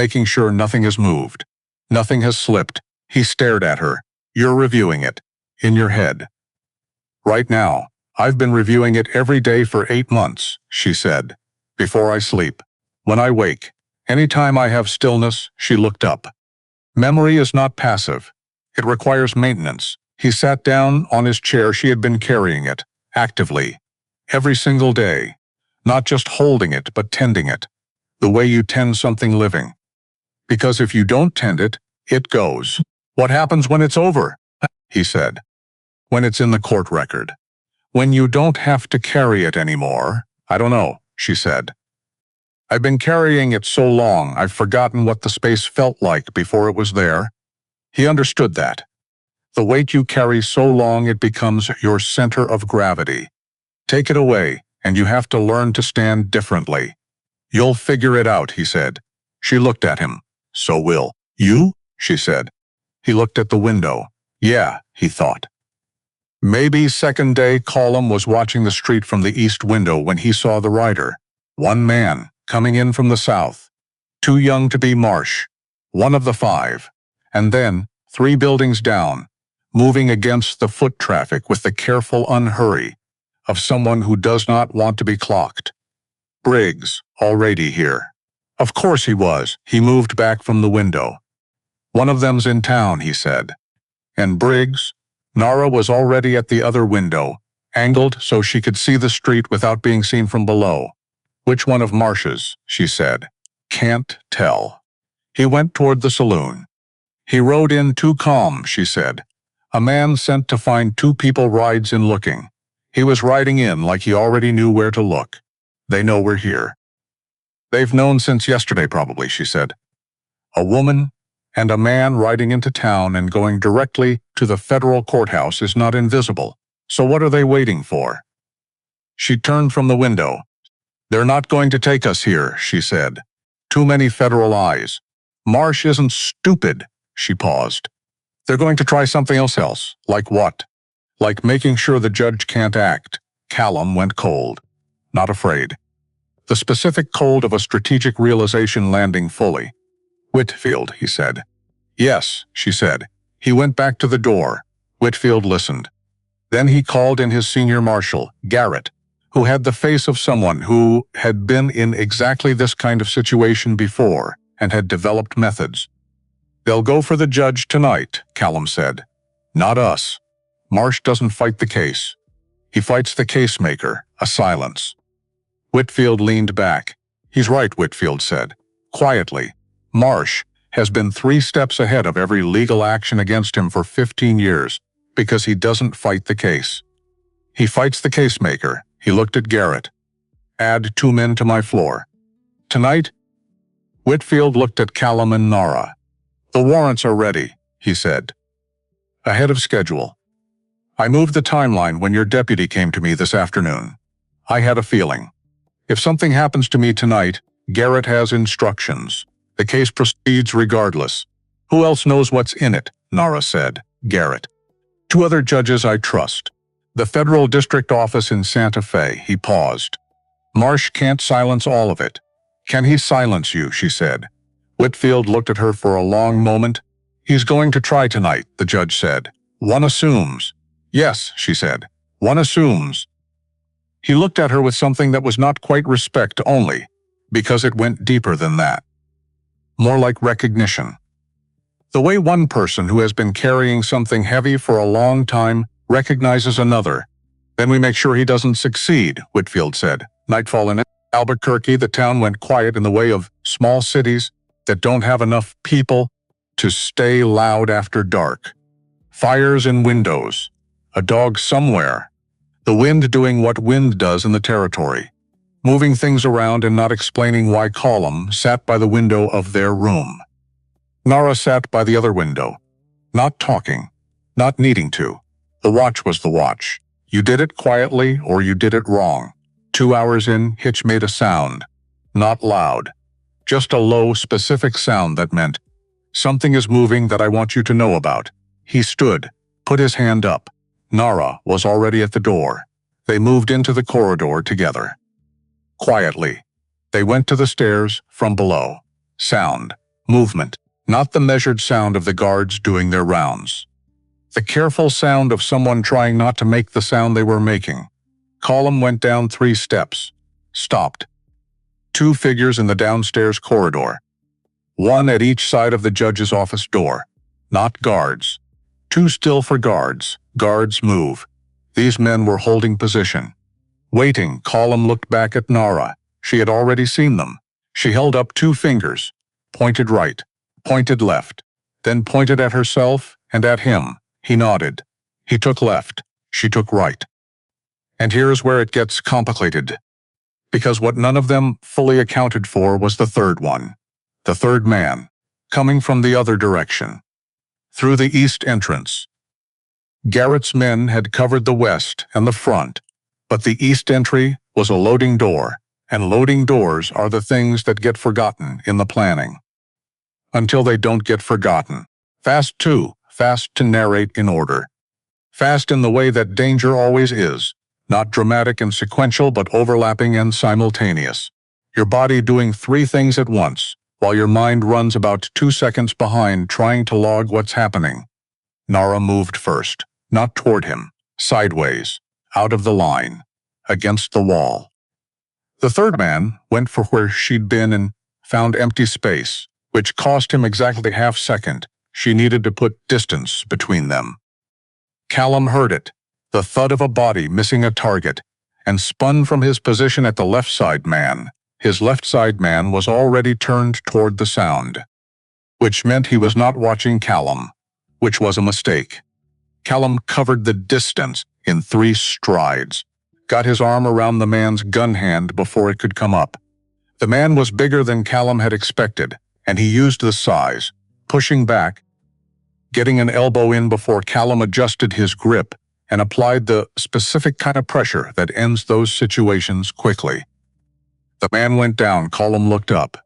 making sure nothing has moved. Nothing has slipped. He stared at her. "You're reviewing it. In your head." "Right now. I've been reviewing it every day for 8 months, she said. "Before I sleep. When I wake. Anytime I have stillness." She looked up. "Memory is not passive. It requires maintenance." He sat down on his chair. She had been carrying it, actively. Every single day. Not just holding it, but tending it. The way you tend something living. Because if you don't tend it, it goes. "What happens when it's over?" he said. "When it's in the court record. When you don't have to carry it anymore." "I don't know," she said. "I've been carrying it so long, I've forgotten what the space felt like before it was there." He understood that. The weight you carry so long it becomes your center of gravity. Take it away, and you have to learn to stand differently. "You'll figure it out," he said. She looked at him. "So will you?" she said. He looked at the window. Yeah, he thought. Maybe second day. Colum was watching the street from the east window when he saw the rider. One man, coming in from the south. Too young to be Marsh. One of the 5. And then, 3 buildings down, moving against the foot traffic with the careful unhurry of someone who does not want to be clocked. Briggs, already here. Of course he was. He moved back from the window. "One of them's in town," he said. And Briggs? Nara was already at the other window, angled so she could see the street without being seen from below. "Which one of Marsh's?" she said. "Can't tell." He went toward the saloon. "He rode in too calm," she said. "A man sent to find 2 people rides in looking. He was riding in like he already knew where to look. They know we're here." "They've known since yesterday probably," she said. "A woman and a man riding into town and going directly to the federal courthouse is not invisible. So what are they waiting for?" She turned from the window. "They're not going to take us here," she said. "Too many federal eyes." "Marsh isn't stupid." She paused. "They're going to try something else. Like what?" "Like making sure the judge can't act." Callum went cold. Not afraid. The specific cold of a strategic realization landing fully. "Whitfield," he said. "Yes," she said. He went back to the door. Whitfield listened. Then he called in his senior marshal, Garrett, who had the face of someone who had been in exactly this kind of situation before and had developed methods. "They'll go for the judge tonight," Callum said. "Not us. Marsh doesn't fight the case. He fights the case-maker." A silence. Whitfield leaned back. "He's right," Whitfield said, quietly. "Marsh has been 3 steps ahead of every legal action against him for 15 years because he doesn't fight the case. He fights the case-maker." He looked at Garrett. "Add 2 men to my floor. Tonight?" Whitfield looked at Callum and Nara. "The warrants are ready," he said. "Ahead of schedule. I moved the timeline when your deputy came to me this afternoon. I had a feeling. If something happens to me tonight, Garrett has instructions. The case proceeds regardless." "Who else knows what's in it?" Nara said. "Garrett. 2 other judges I trust. The federal district office in Santa Fe." He paused. "Marsh can't silence all of it." "Can he silence you?" she said. Whitfield looked at her for a long moment. "He's going to try tonight," the judge said. "One assumes." "Yes," she said. "One assumes." He looked at her with something that was not quite respect only, because it went deeper than that. More like recognition. The way one person who has been carrying something heavy for a long time recognizes another, Then we make sure he doesn't succeed, Whitfield said. Nightfall in Albuquerque, the town went quiet in the way of small cities that don't have enough people to stay loud after dark. Fires in windows. A dog somewhere. The wind doing what wind does in the territory. Moving things around and not explaining why Colum sat by the window of their room. Nara sat by the other window. Not talking. Not needing to. The watch was the watch. You did it quietly or you did it wrong. 2 hours in, Hitch made a sound. Not loud. Just a low, specific sound that meant, "Something is moving that I want you to know about." He stood, put his hand up. Nara was already at the door. They moved into the corridor together. Quietly. They went to the stairs from below. Sound. Movement. Not the measured sound of the guards doing their rounds. The careful sound of someone trying not to make the sound they were making. Colum went down 3 steps. Stopped. 2 figures in the downstairs corridor. 1 at each side of the judge's office door. Not guards. Too still for guards. Guards move. These men were holding position. Waiting, Colum looked back at Nara. She had already seen them. She held up 2 fingers. Pointed right. Pointed left. Then pointed at herself and at him. He nodded. He took left. She took right. And here's where it gets complicated. Because what none of them fully accounted for was the third one. The third man. Coming from the other direction. Through the east entrance. Garrett's men had covered the west and the front, but the east entry was a loading door, and loading doors are the things that get forgotten in the planning. Until they don't get forgotten. Fast too, fast to narrate in order. Fast in the way that danger always is, not dramatic and sequential but overlapping and simultaneous. Your body doing 3 things at once, while your mind runs about 2 seconds behind trying to log what's happening. Nara moved first, not toward him, sideways, out of the line, against the wall. The third man went for where she'd been and found empty space, which cost him exactly half second. She needed to put distance between them. Callum heard it, the thud of a body missing a target, and spun from his position at the left side man. His left side man was already turned toward the sound, which meant he was not watching Callum, which was a mistake. Callum covered the distance in 3 strides, got his arm around the man's gun hand before it could come up. The man was bigger than Callum had expected, and he used the size, pushing back, getting an elbow in before Callum adjusted his grip and applied the specific kind of pressure that ends those situations quickly. The man went down. Callum looked up.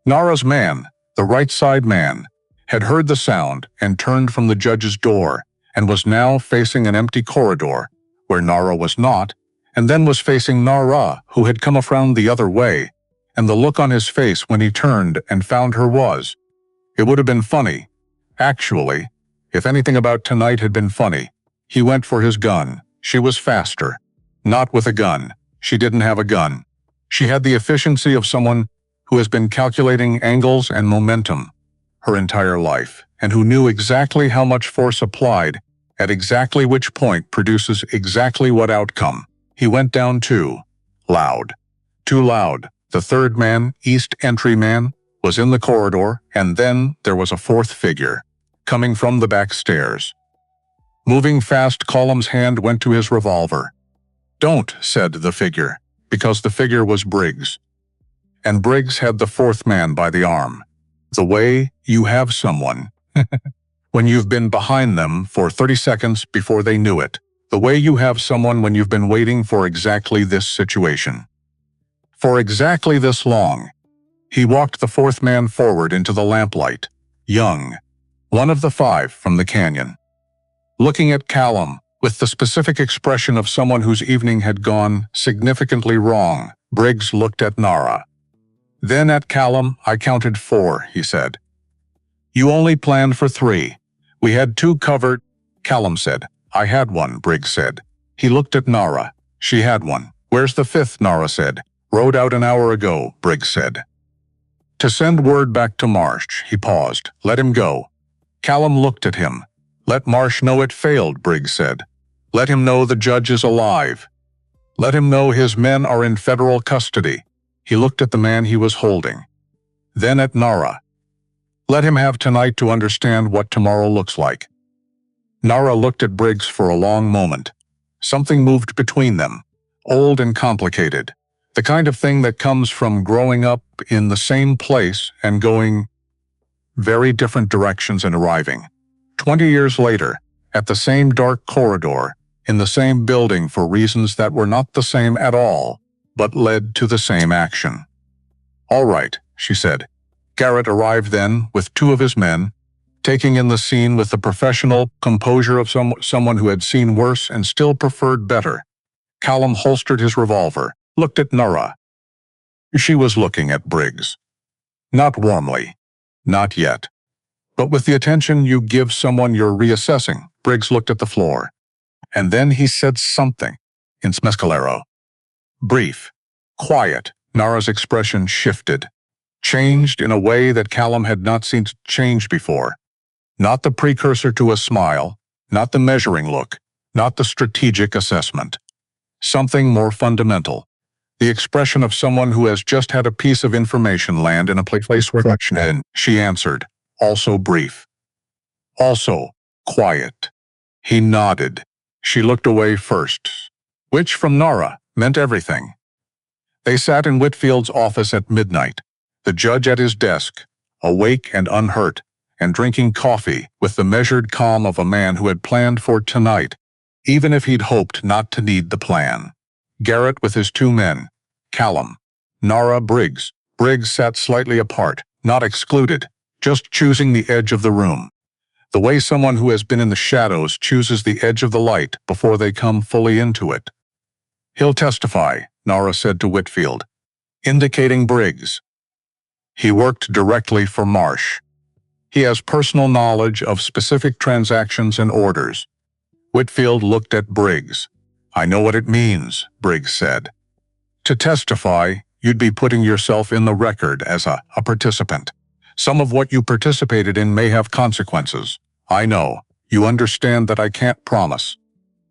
Nara's man, the right side man, had heard the sound and turned from the judge's door and was now facing an empty corridor where Nara was not, and then was facing Nara, who had come around the other way, and the look on his face when he turned and found her was, it would have been funny. Actually, if anything about tonight had been funny, he went for his gun. She was faster. Not with a gun. She didn't have a gun. She had the efficiency of someone who has been calculating angles and momentum her entire life, and who knew exactly how much force applied at exactly which point produces exactly what outcome. He went down too. Loud. Too loud. The third man, east entry man, was in the corridor, and then there was a 4th figure, coming from the back stairs. Moving fast, Callum's hand went to his revolver. "Don't," said the figure, because the figure was Briggs. And Briggs had the 4th man by the arm. The way you have someone when you've been behind them for 30 seconds before they knew it. The way you have someone when you've been waiting for exactly this situation. For exactly this long. He walked the 4th man forward into the lamplight. Young. One of the 5 from the canyon. Looking at Callum, with the specific expression of someone whose evening had gone significantly wrong, Briggs looked at Nara. Then at Callum, "I counted 4, he said. "You only planned for 3. We had 2 covered," Callum said. "I had 1, Briggs said. He looked at Nara. "She had 1. "Where's the 5th, Nara said. "Rode out an hour ago," Briggs said. "To send word back to Marsh." He paused. "Let him go." Callum looked at him. "Let Marsh know it failed," Briggs said. Let him know the judge is alive. Let him know his men are in federal custody. He looked at the man he was holding. Then at Nara. Let him have tonight to understand what tomorrow looks like. Nara looked at Briggs for a long moment. Something moved between them, old and complicated. The kind of thing that comes from growing up in the same place and going very different directions and arriving 20 years later, at the same dark corridor, in the same building for reasons that were not the same at all, but led to the same action. "All right," she said. Garrett arrived then with two of his men, taking in the scene with the professional composure of someone who had seen worse and still preferred better. Callum holstered his revolver, looked at Nara. She was looking at Briggs. Not warmly. Not yet. But with the attention you give someone you're reassessing. Briggs looked at the floor. And then he said something, in Mescalero. Brief. Quiet. Nara's expression shifted. Changed in a way that Callum had not seen change before. Not the precursor to a smile, not the measuring look, not the strategic assessment. Something more fundamental. The expression of someone who has just had a piece of information land in a place where and she answered, also brief. Also quiet. He nodded. She looked away first, which from Nara meant everything. They sat in Whitfield's office at midnight, the judge at his desk, awake and unhurt, and drinking coffee with the measured calm of a man who had planned for tonight, even if he'd hoped not to need the plan. Garrett with his two men, Callum, Nara, Briggs. Briggs sat slightly apart, not excluded, just choosing the edge of the room. The way someone who has been in the shadows chooses the edge of the light before they come fully into it. He'll testify, Nara said to Whitfield, indicating Briggs. He worked directly for Marsh. He has personal knowledge of specific transactions and orders. Whitfield looked at Briggs. I know what it means, Briggs said. To testify, you'd be putting yourself in the record as a participant. Some of what you participated in may have consequences. I know. You understand that I can't promise.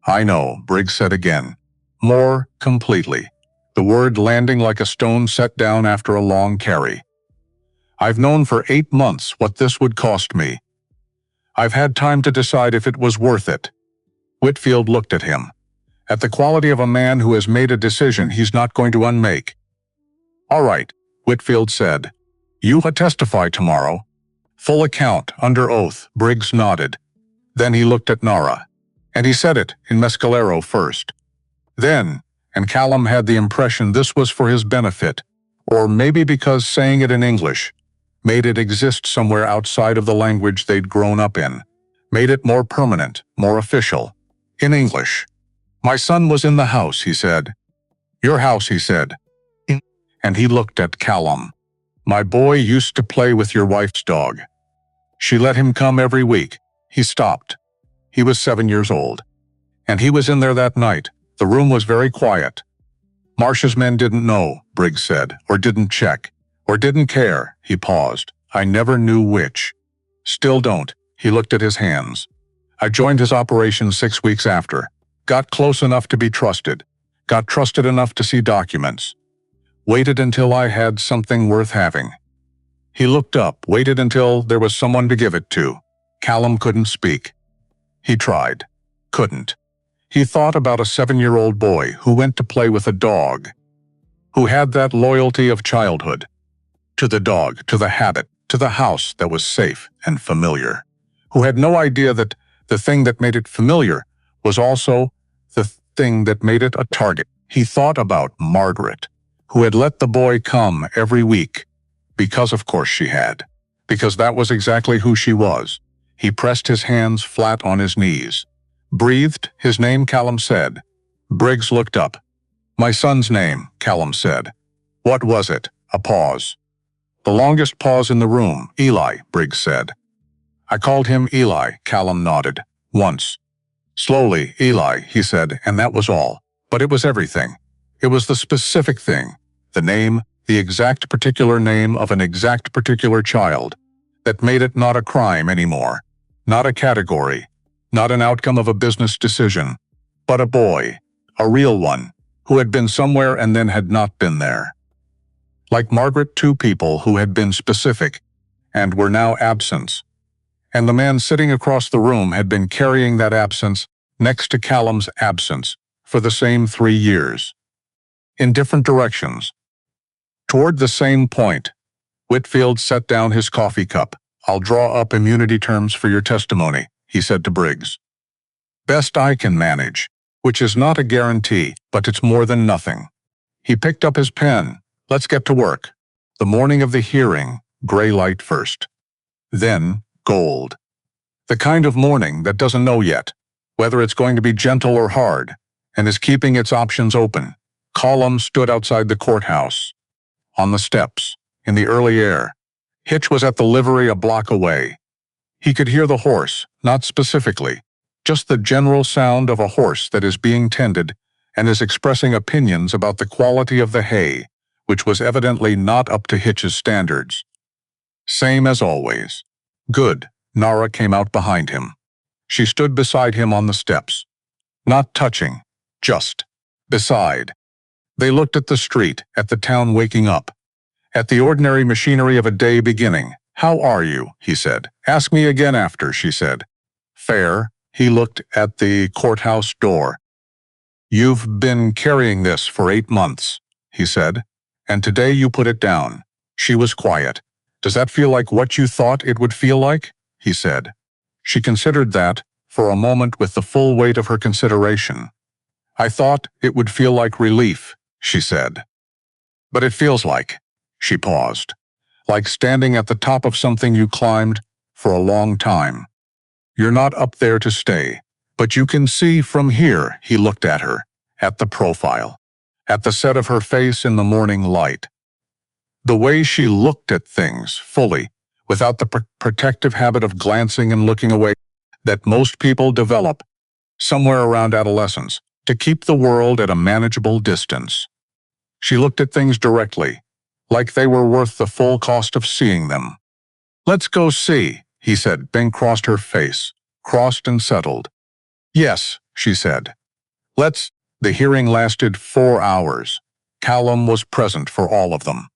I know, Briggs said again. More completely. The word landing like a stone set down after a long carry. I've known for 8 months what this would cost me. I've had time to decide if it was worth it. Whitfield looked at him. At the quality of a man who has made a decision he's not going to unmake. All right, Whitfield said. You testify tomorrow. Full account, under oath, Briggs nodded. Then he looked at Nara. And he said it in Mescalero first. Then, and Callum had the impression this was for his benefit, or maybe because saying it in English made it exist somewhere outside of the language they'd grown up in, made it more permanent, more official. In English. My son was in the house, he said. Your house, he said. And he looked at Callum. My boy used to play with your wife's dog. She let him come every week. He stopped. He was 7 years old. And he was in there that night. The room was very quiet. Marsh's men didn't know, Briggs said, or didn't check, or didn't care. He paused. I never knew which. Still don't. He looked at his hands. I joined his operation 6 weeks after. Got close enough to be trusted. Got trusted enough to see documents. Waited until I had something worth having. He looked up, waited until there was someone to give it to. Callum couldn't speak. He tried. Couldn't. He thought about a 7-year-old boy who went to play with a dog, who had that loyalty of childhood. To the dog, to the habit, to the house that was safe and familiar. Who had no idea that the thing that made it familiar was also the thing that made it a target. He thought about Margaret, who had let the boy come every week, because of course she had, because that was exactly who she was. He pressed his hands flat on his knees. Breathed, his name, Callum said. Briggs looked up. My son's name, Callum said. What was it? A pause. The longest pause in the room. Eli, Briggs said. I called him Eli, Callum nodded. Once. Slowly, Eli, he said, and that was all. But it was everything. It was the specific thing. The name, the exact particular name of an exact particular child. That made it not a crime anymore. Not a category. Not an outcome of a business decision. but a boy, a real one, who had been somewhere and then had not been there. Like Margaret, two people who had been specific and were now absent. And the man sitting across the room had been carrying that absence next to Callum's absence for the same 3 years. In different directions. Toward the same point, Whitfield set down his coffee cup. "I'll draw up immunity terms for your testimony," he said to Briggs. "Best I can manage, which is not a guarantee, but it's more than nothing." He picked up his pen. "Let's get to work." The morning of the hearing, gray light first. Then, gold. The kind of morning that doesn't know yet whether it's going to be gentle or hard, and is keeping its options open. Callum stood outside the courthouse. On the steps, in the early air. Hitch was at the livery a block away. He could hear the horse, not specifically, just the general sound of a horse that is being tended and is expressing opinions about the quality of the hay, which was evidently not up to Hitch's standards. Same as always. Good. Nara came out behind him. She stood beside him on the steps. Not touching, just beside. They looked at the street, at the town waking up, at the ordinary machinery of a day beginning. "How are you?" he said. "Ask me again after," she said. "Fair." He looked at the courthouse door. "You've been carrying this for 8 months," he said, "and today you put it down." She was quiet. "Does that feel like what you thought it would feel like?" he said. She considered that, for a moment with the full weight of her consideration. "I thought it would feel like relief," she said. "But it feels like," she paused, "like standing at the top of something you climbed for a long time. You're not up there to stay, but you can see from here," he looked at her, at the profile, at the set of her face in the morning light. The way she looked at things fully, without the protective habit of glancing and looking away that most people develop somewhere around adolescence to keep the world at a manageable distance. She looked at things directly, like they were worth the full cost of seeing them. "Let's go see," he said. Ben crossed her face, crossed and settled. "Yes," she said. "Let's." The hearing lasted 4 hours. Callum was present for all of them.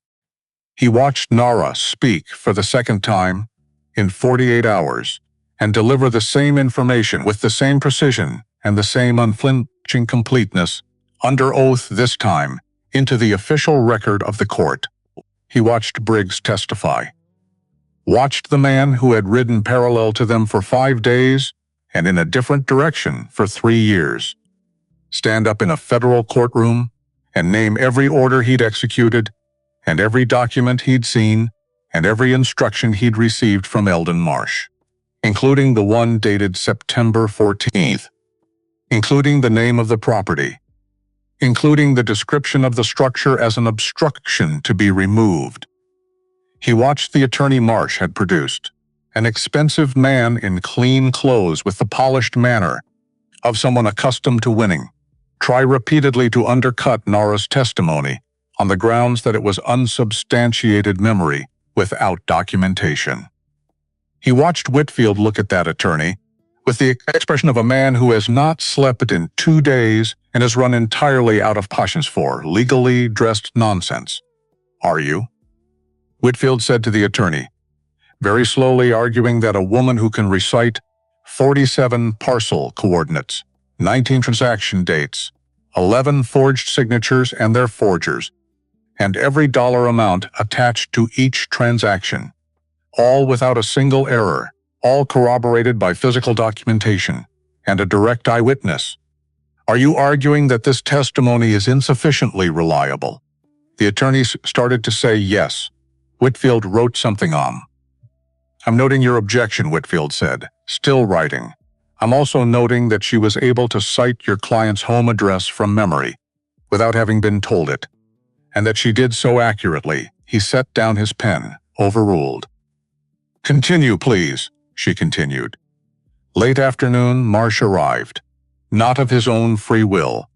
He watched Nara speak for the second time in 48 hours and deliver the same information with the same precision and the same unflinching completeness, under oath this time, into the official record of the court. He watched Briggs testify. Watched the man who had ridden parallel to them for 5 days and in a different direction for 3 years stand up in a federal courtroom and name every order he'd executed and every document he'd seen and every instruction he'd received from Eldon Marsh, including the one dated September 14th, including the name of the property, including the description of the structure as an obstruction to be removed. He watched the attorney Marsh had produced, an expensive man in clean clothes with the polished manner of someone accustomed to winning, try repeatedly to undercut Nara's testimony on the grounds that it was unsubstantiated memory without documentation. He watched Whitfield look at that attorney with the expression of a man who has not slept in 2 days and has run entirely out of patience for legally dressed nonsense. "Are you?" Whitfield said to the attorney, very slowly, arguing that a woman who can recite 47 parcel coordinates, 19 transaction dates, 11 forged signatures and their forgers, and every dollar amount attached to each transaction, all without a single error, all corroborated by physical documentation and a direct eyewitness. "Are you arguing that this testimony is insufficiently reliable?" The attorney started to say yes. Whitfield wrote something on. "I'm noting your objection," Whitfield said, still writing. "I'm also noting that she was able to cite your client's home address from memory, without having been told it, and that she did so accurately." He set down his pen, overruled. "Continue, please," she continued. Late afternoon, Marsh arrived, not of his own free will.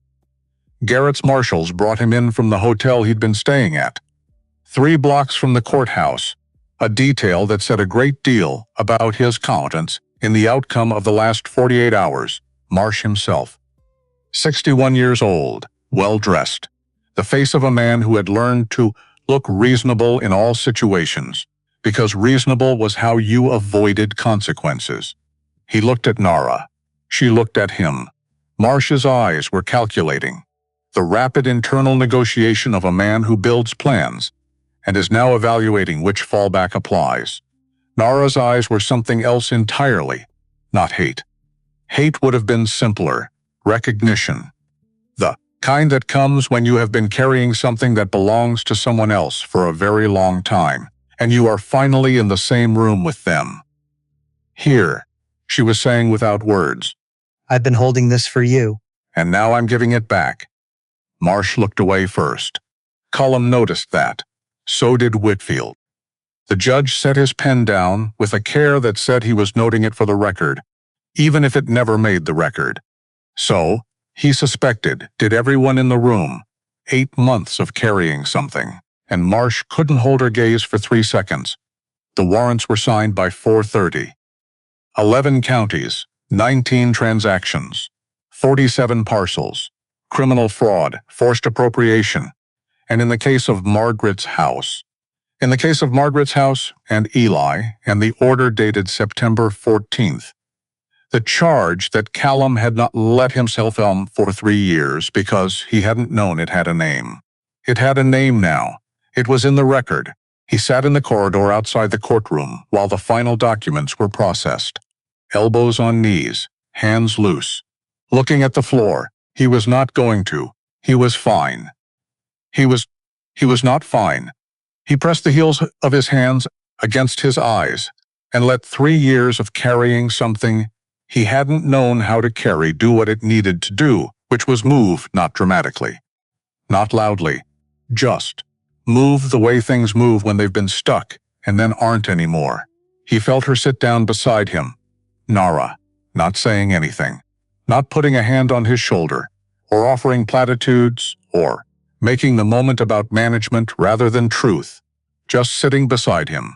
Garrett's marshals brought him in from the hotel he'd been staying at, 3 blocks from the courthouse, a detail that said a great deal about his competence in the outcome of the last 48 hours, Marsh himself. 61 years old, well-dressed, the face of a man who had learned to look reasonable in all situations, because reasonable was how you avoided consequences. He looked at Nara. She looked at him. Marsh's eyes were calculating. The rapid internal negotiation of a man who builds plans and is now evaluating which fallback applies. Nara's eyes were something else entirely, not hate. Hate would have been simpler. Recognition. The kind that comes when you have been carrying something that belongs to someone else for a very long time, and you are finally in the same room with them. Here, she was saying without words. I've been holding this for you. And now I'm giving it back. Marsh looked away first. Cullum noticed that. So did Whitfield. The judge set his pen down with a care that said he was noting it for the record, even if it never made the record. So, he suspected, did everyone in the room, 8 months of carrying something, and Marsh couldn't hold her gaze for 3 seconds. The warrants were signed by 4:30. 11 counties, 19 transactions, 47 parcels, criminal fraud, forced appropriation, and in the case of Margaret's house. In the case of Margaret's house and Eli, and the order dated September 14th, the charge that Callum had not let himself for 3 years because he hadn't known it had a name. It had a name now. It was in the record. He sat in the corridor outside the courtroom while the final documents were processed. Elbows on knees, hands loose. Looking at the floor, he was not going to. He was fine. He was not fine. He pressed the heels of his hands against his eyes and let 3 years of carrying something he hadn't known how to carry do what it needed to do, which was move, not dramatically, not loudly, just move the way things move when they've been stuck and then aren't anymore. He felt her sit down beside him. Nara, not saying anything, not putting a hand on his shoulder, or offering platitudes, or making the moment about management rather than truth, just sitting beside him.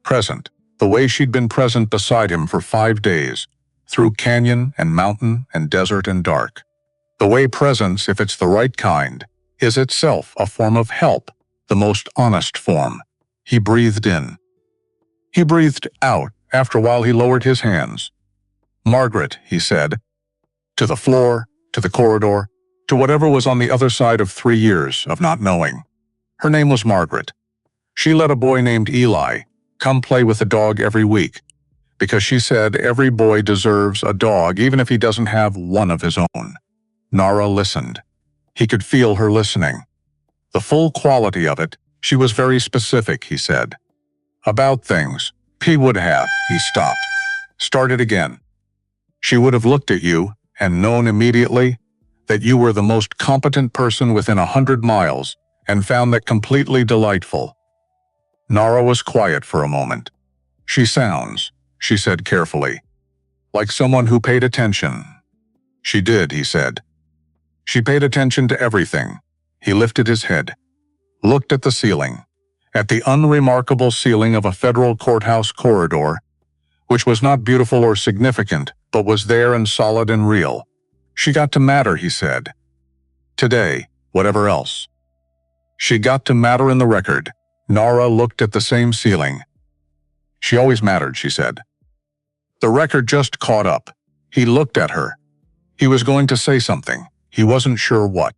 Present, the way she'd been present beside him for 5 days, through canyon and mountain and desert and dark. The way presence, if it's the right kind, is itself a form of help, the most honest form. He breathed in. He breathed out. After a while he lowered his hands. Margaret, he said, to the floor, to the corridor, to whatever was on the other side of 3 years of not knowing. Her name was Margaret. She let a boy named Eli come play with the dog every week, because she said every boy deserves a dog even if he doesn't have one of his own. Nara listened. He could feel her listening. The full quality of it. She was very specific, he said. About things. He would have. He stopped. Started again. She would have looked at you and known immediately that you were the most competent person within 100 miles and found that completely delightful. Nara was quiet for a moment. She sounds, she said carefully, like someone who paid attention. She did, he said. She paid attention to everything. He lifted his head, looked at the ceiling, at the unremarkable ceiling of a federal courthouse corridor, which was not beautiful or significant, but was there and solid and real. She got to matter, he said. Today, whatever else. She got to matter in the record. Nara looked at the same ceiling. She always mattered, she said. The record just caught up. He looked at her. He was going to say something. He wasn't sure what.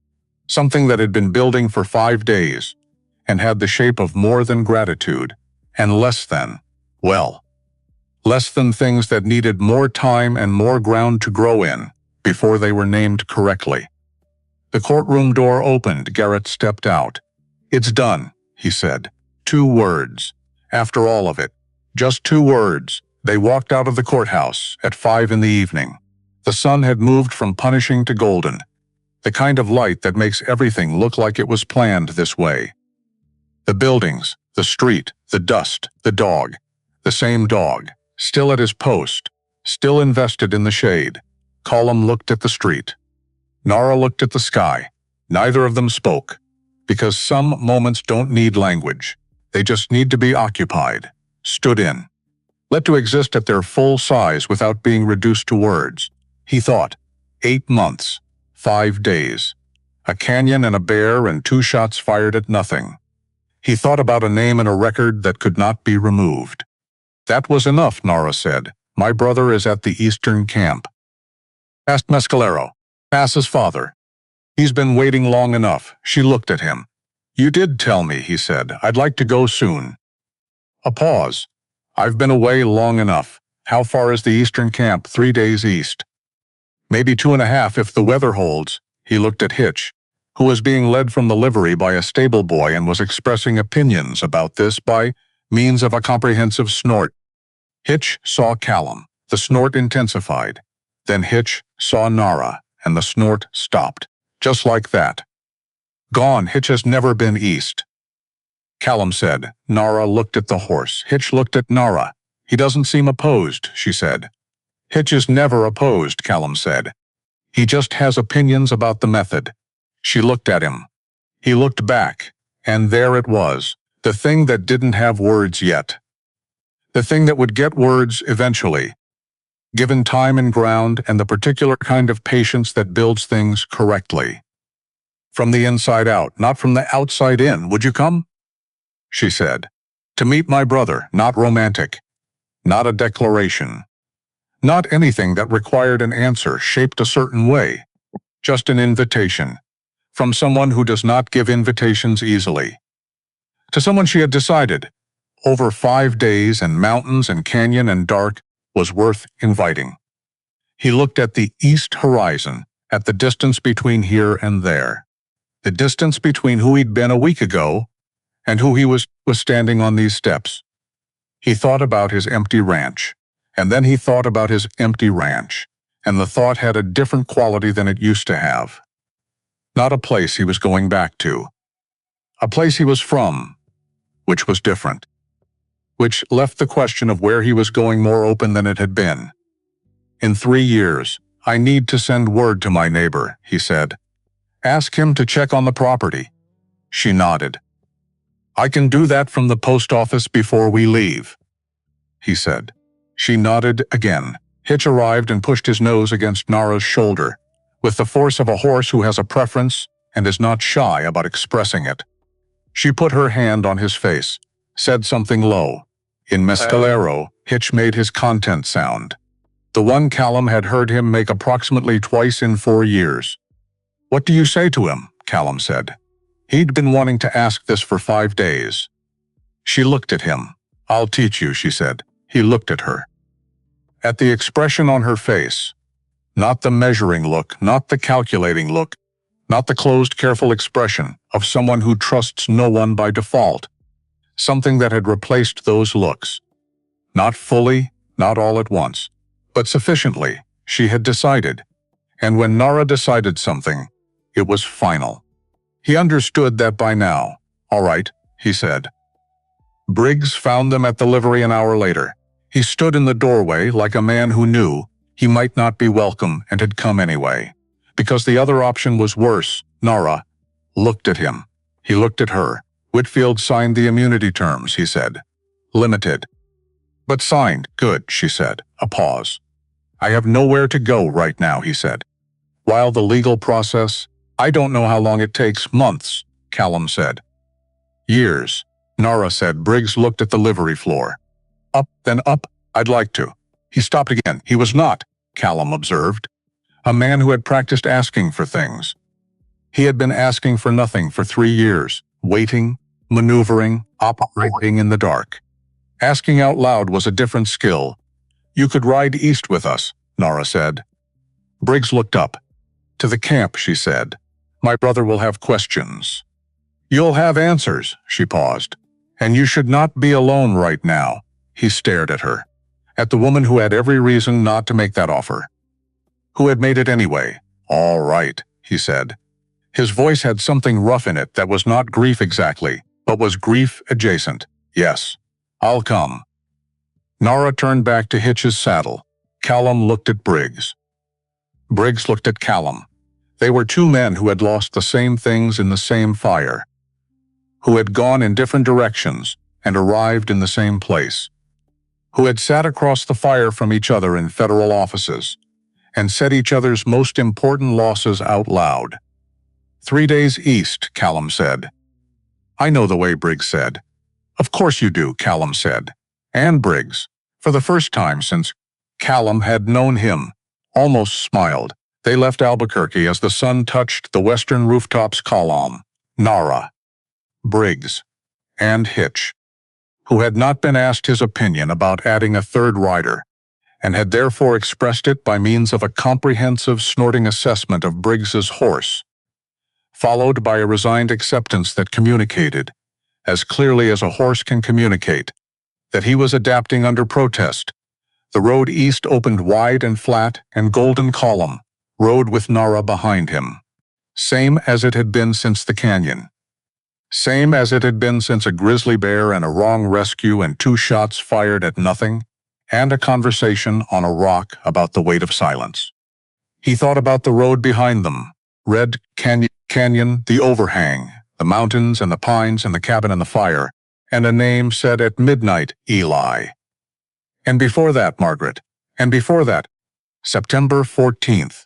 Something that had been building for 5 days, and had the shape of more than gratitude, and less than, well, less than things that needed more time and more ground to grow in before they were named correctly. The courtroom door opened. Garrett stepped out. It's done, he said. 2 words. After all of it, just 2 words. They walked out of the courthouse at 5 in the evening. The sun had moved from punishing to golden, the kind of light that makes everything look like it was planned this way. The buildings, the street, the dust, the dog, the same dog, still at his post, still invested in the shade. Cullum looked at the street. Nara looked at the sky. Neither of them spoke, because some moments don't need language. They just need to be occupied, stood in, let to exist at their full size without being reduced to words. He thought, 8 months, 5 days. A canyon and a bear and 2 shots fired at nothing. He thought about a name and a record that could not be removed. That was enough, Nara said. My brother is at the eastern camp. Asked Mescalero. Ask his father. He's been waiting long enough. She looked at him. You did tell me, he said. I'd like to go soon. A pause. I've been away long enough. How far is the eastern camp? 3 days east. Maybe 2.5 if the weather holds. He looked at Hitch, who was being led from the livery by a stable boy and was expressing opinions about this by means of a comprehensive snort. Hitch saw Callum. The snort intensified. Then Hitch saw Nara, and the snort stopped. Just like that. Gone. Hitch has never been east. Callum said. Nara looked at the horse. Hitch looked at Nara. He doesn't seem opposed, she said. Hitch is never opposed, Callum said. He just has opinions about the method. She looked at him. He looked back, and there it was, the thing that didn't have words yet. The thing that would get words eventually, given time and ground and the particular kind of patience that builds things correctly. From the inside out, not from the outside in. Would you come? She said. To meet my brother, not romantic. Not a declaration. Not anything that required an answer shaped a certain way. Just an invitation. From someone who does not give invitations easily. To someone she had decided, over 5 days and mountains and canyon and dark, was worth inviting. He looked at the east horizon, at the distance between here and there. The distance between who he'd been a week ago and who he was standing on these steps. He thought about his empty ranch, and then he thought about his empty ranch, and the thought had a different quality than it used to have. Not a place he was going back to. A place he was from, which was different. Which left the question of where he was going more open than it had been. In 3 years, I need to send word to my neighbor, he said. Ask him to check on the property. She nodded. I can do that from the post office before we leave, he said. She nodded again. Hitch arrived and pushed his nose against Nara's shoulder, with the force of a horse who has a preference and is not shy about expressing it. She put her hand on his face, said something low. In Mescalero, Hitch made his content sound. The one Callum had heard him make approximately twice in 4 years. What do you say to him? Callum said. He'd been wanting to ask this for 5 days. She looked at him. I'll teach you, she said. He looked at her. At the expression on her face, not the measuring look, not the calculating look, not the closed, careful expression of someone who trusts no one by default. Something that had replaced those looks. Not fully, not all at once, but sufficiently, she had decided. And when Nara decided something, it was final. He understood that by now. All right, he said. Briggs found them at the livery an hour later. He stood in the doorway like a man who knew he might not be welcome and had come anyway. Because the other option was worse. Nara looked at him. He looked at her. Whitfield signed the immunity terms, he said. Limited. But signed. Good, she said. A pause. I have nowhere to go right now, he said. While the legal process, I don't know how long it takes. Months, Callum said. Years, Nara said. Briggs looked at the livery floor. Up, then up. I'd like to. He stopped again. He was not, Callum observed. A man who had practiced asking for things. He had been asking for nothing for 3 years, waiting, maneuvering, operating in the dark. Asking out loud was a different skill. You could ride east with us, Nara said. Briggs looked up. To the camp, she said. My brother will have questions. You'll have answers, she paused. And you should not be alone right now. He stared at her. At the woman who had every reason not to make that offer. Who had made it anyway. All right, he said. His voice had something rough in it that was not grief exactly, but was grief adjacent. Yes, I'll come. Nara turned back to hitch his saddle. Callum looked at Briggs. Briggs looked at Callum. They were 2 men who had lost the same things in the same fire, who had gone in different directions and arrived in the same place, who had sat across the fire from each other in federal offices, and said each other's most important losses out loud. 3 days east, Callum said. I know the way, Briggs said. Of course you do, Callum said. And Briggs, for the first time since Callum had known him, almost smiled. They left Albuquerque as the sun touched the western rooftops column. Nara, Briggs, and Hitch, who had not been asked his opinion about adding a third rider, and had therefore expressed it by means of a comprehensive snorting assessment of Briggs's horse, followed by a resigned acceptance that communicated, as clearly as a horse can communicate, that he was adapting under protest. The road east opened wide and flat and golden column, road with Nara behind him. Same as it had been since the canyon. Same as it had been since a grizzly bear and a wrong rescue and 2 shots fired at nothing, and a conversation on a rock about the weight of silence. He thought about the road behind them, Red Canyon, the overhang, the mountains and the pines and the cabin and the fire, and a name said at midnight, Eli. And before that, Margaret. And before that, September 14th.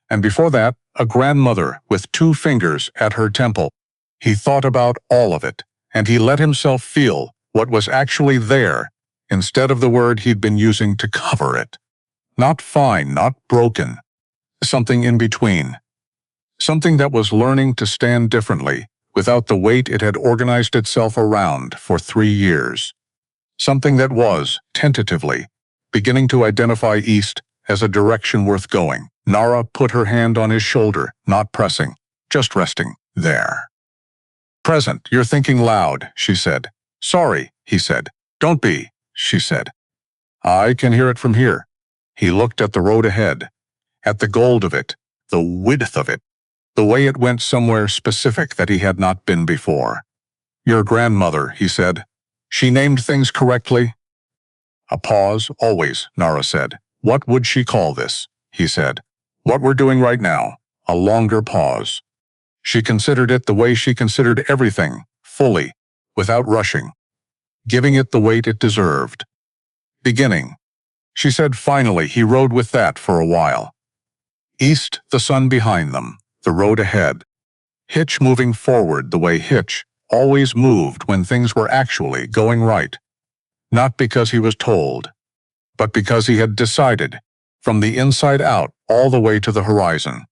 And before that, a grandmother with 2 fingers at her temple. He thought about all of it, and he let himself feel what was actually there instead of the word he'd been using to cover it. Not fine, not broken. Something in between. Something that was learning to stand differently, without the weight it had organized itself around for 3 years. Something that was, tentatively, beginning to identify east as a direction worth going. Nara put her hand on his shoulder, not pressing, just resting there. Present, you're thinking loud, she said. Sorry, he said. Don't be, she said. I can hear it from here. He looked at the road ahead, at the gold of it, the width of it, the way it went somewhere specific that he had not been before. Your grandmother, he said. She named things correctly? A pause, always, Nara said. What would she call this? He said. What we're doing right now. A longer pause. She considered it the way she considered everything, fully, without rushing, giving it the weight it deserved. Beginning. She said finally he rode with that for a while. East, the sun behind them, the road ahead. Hitch moving forward the way Hitch always moved when things were actually going right. Not because he was told, but because he had decided, from the inside out all the way to the horizon.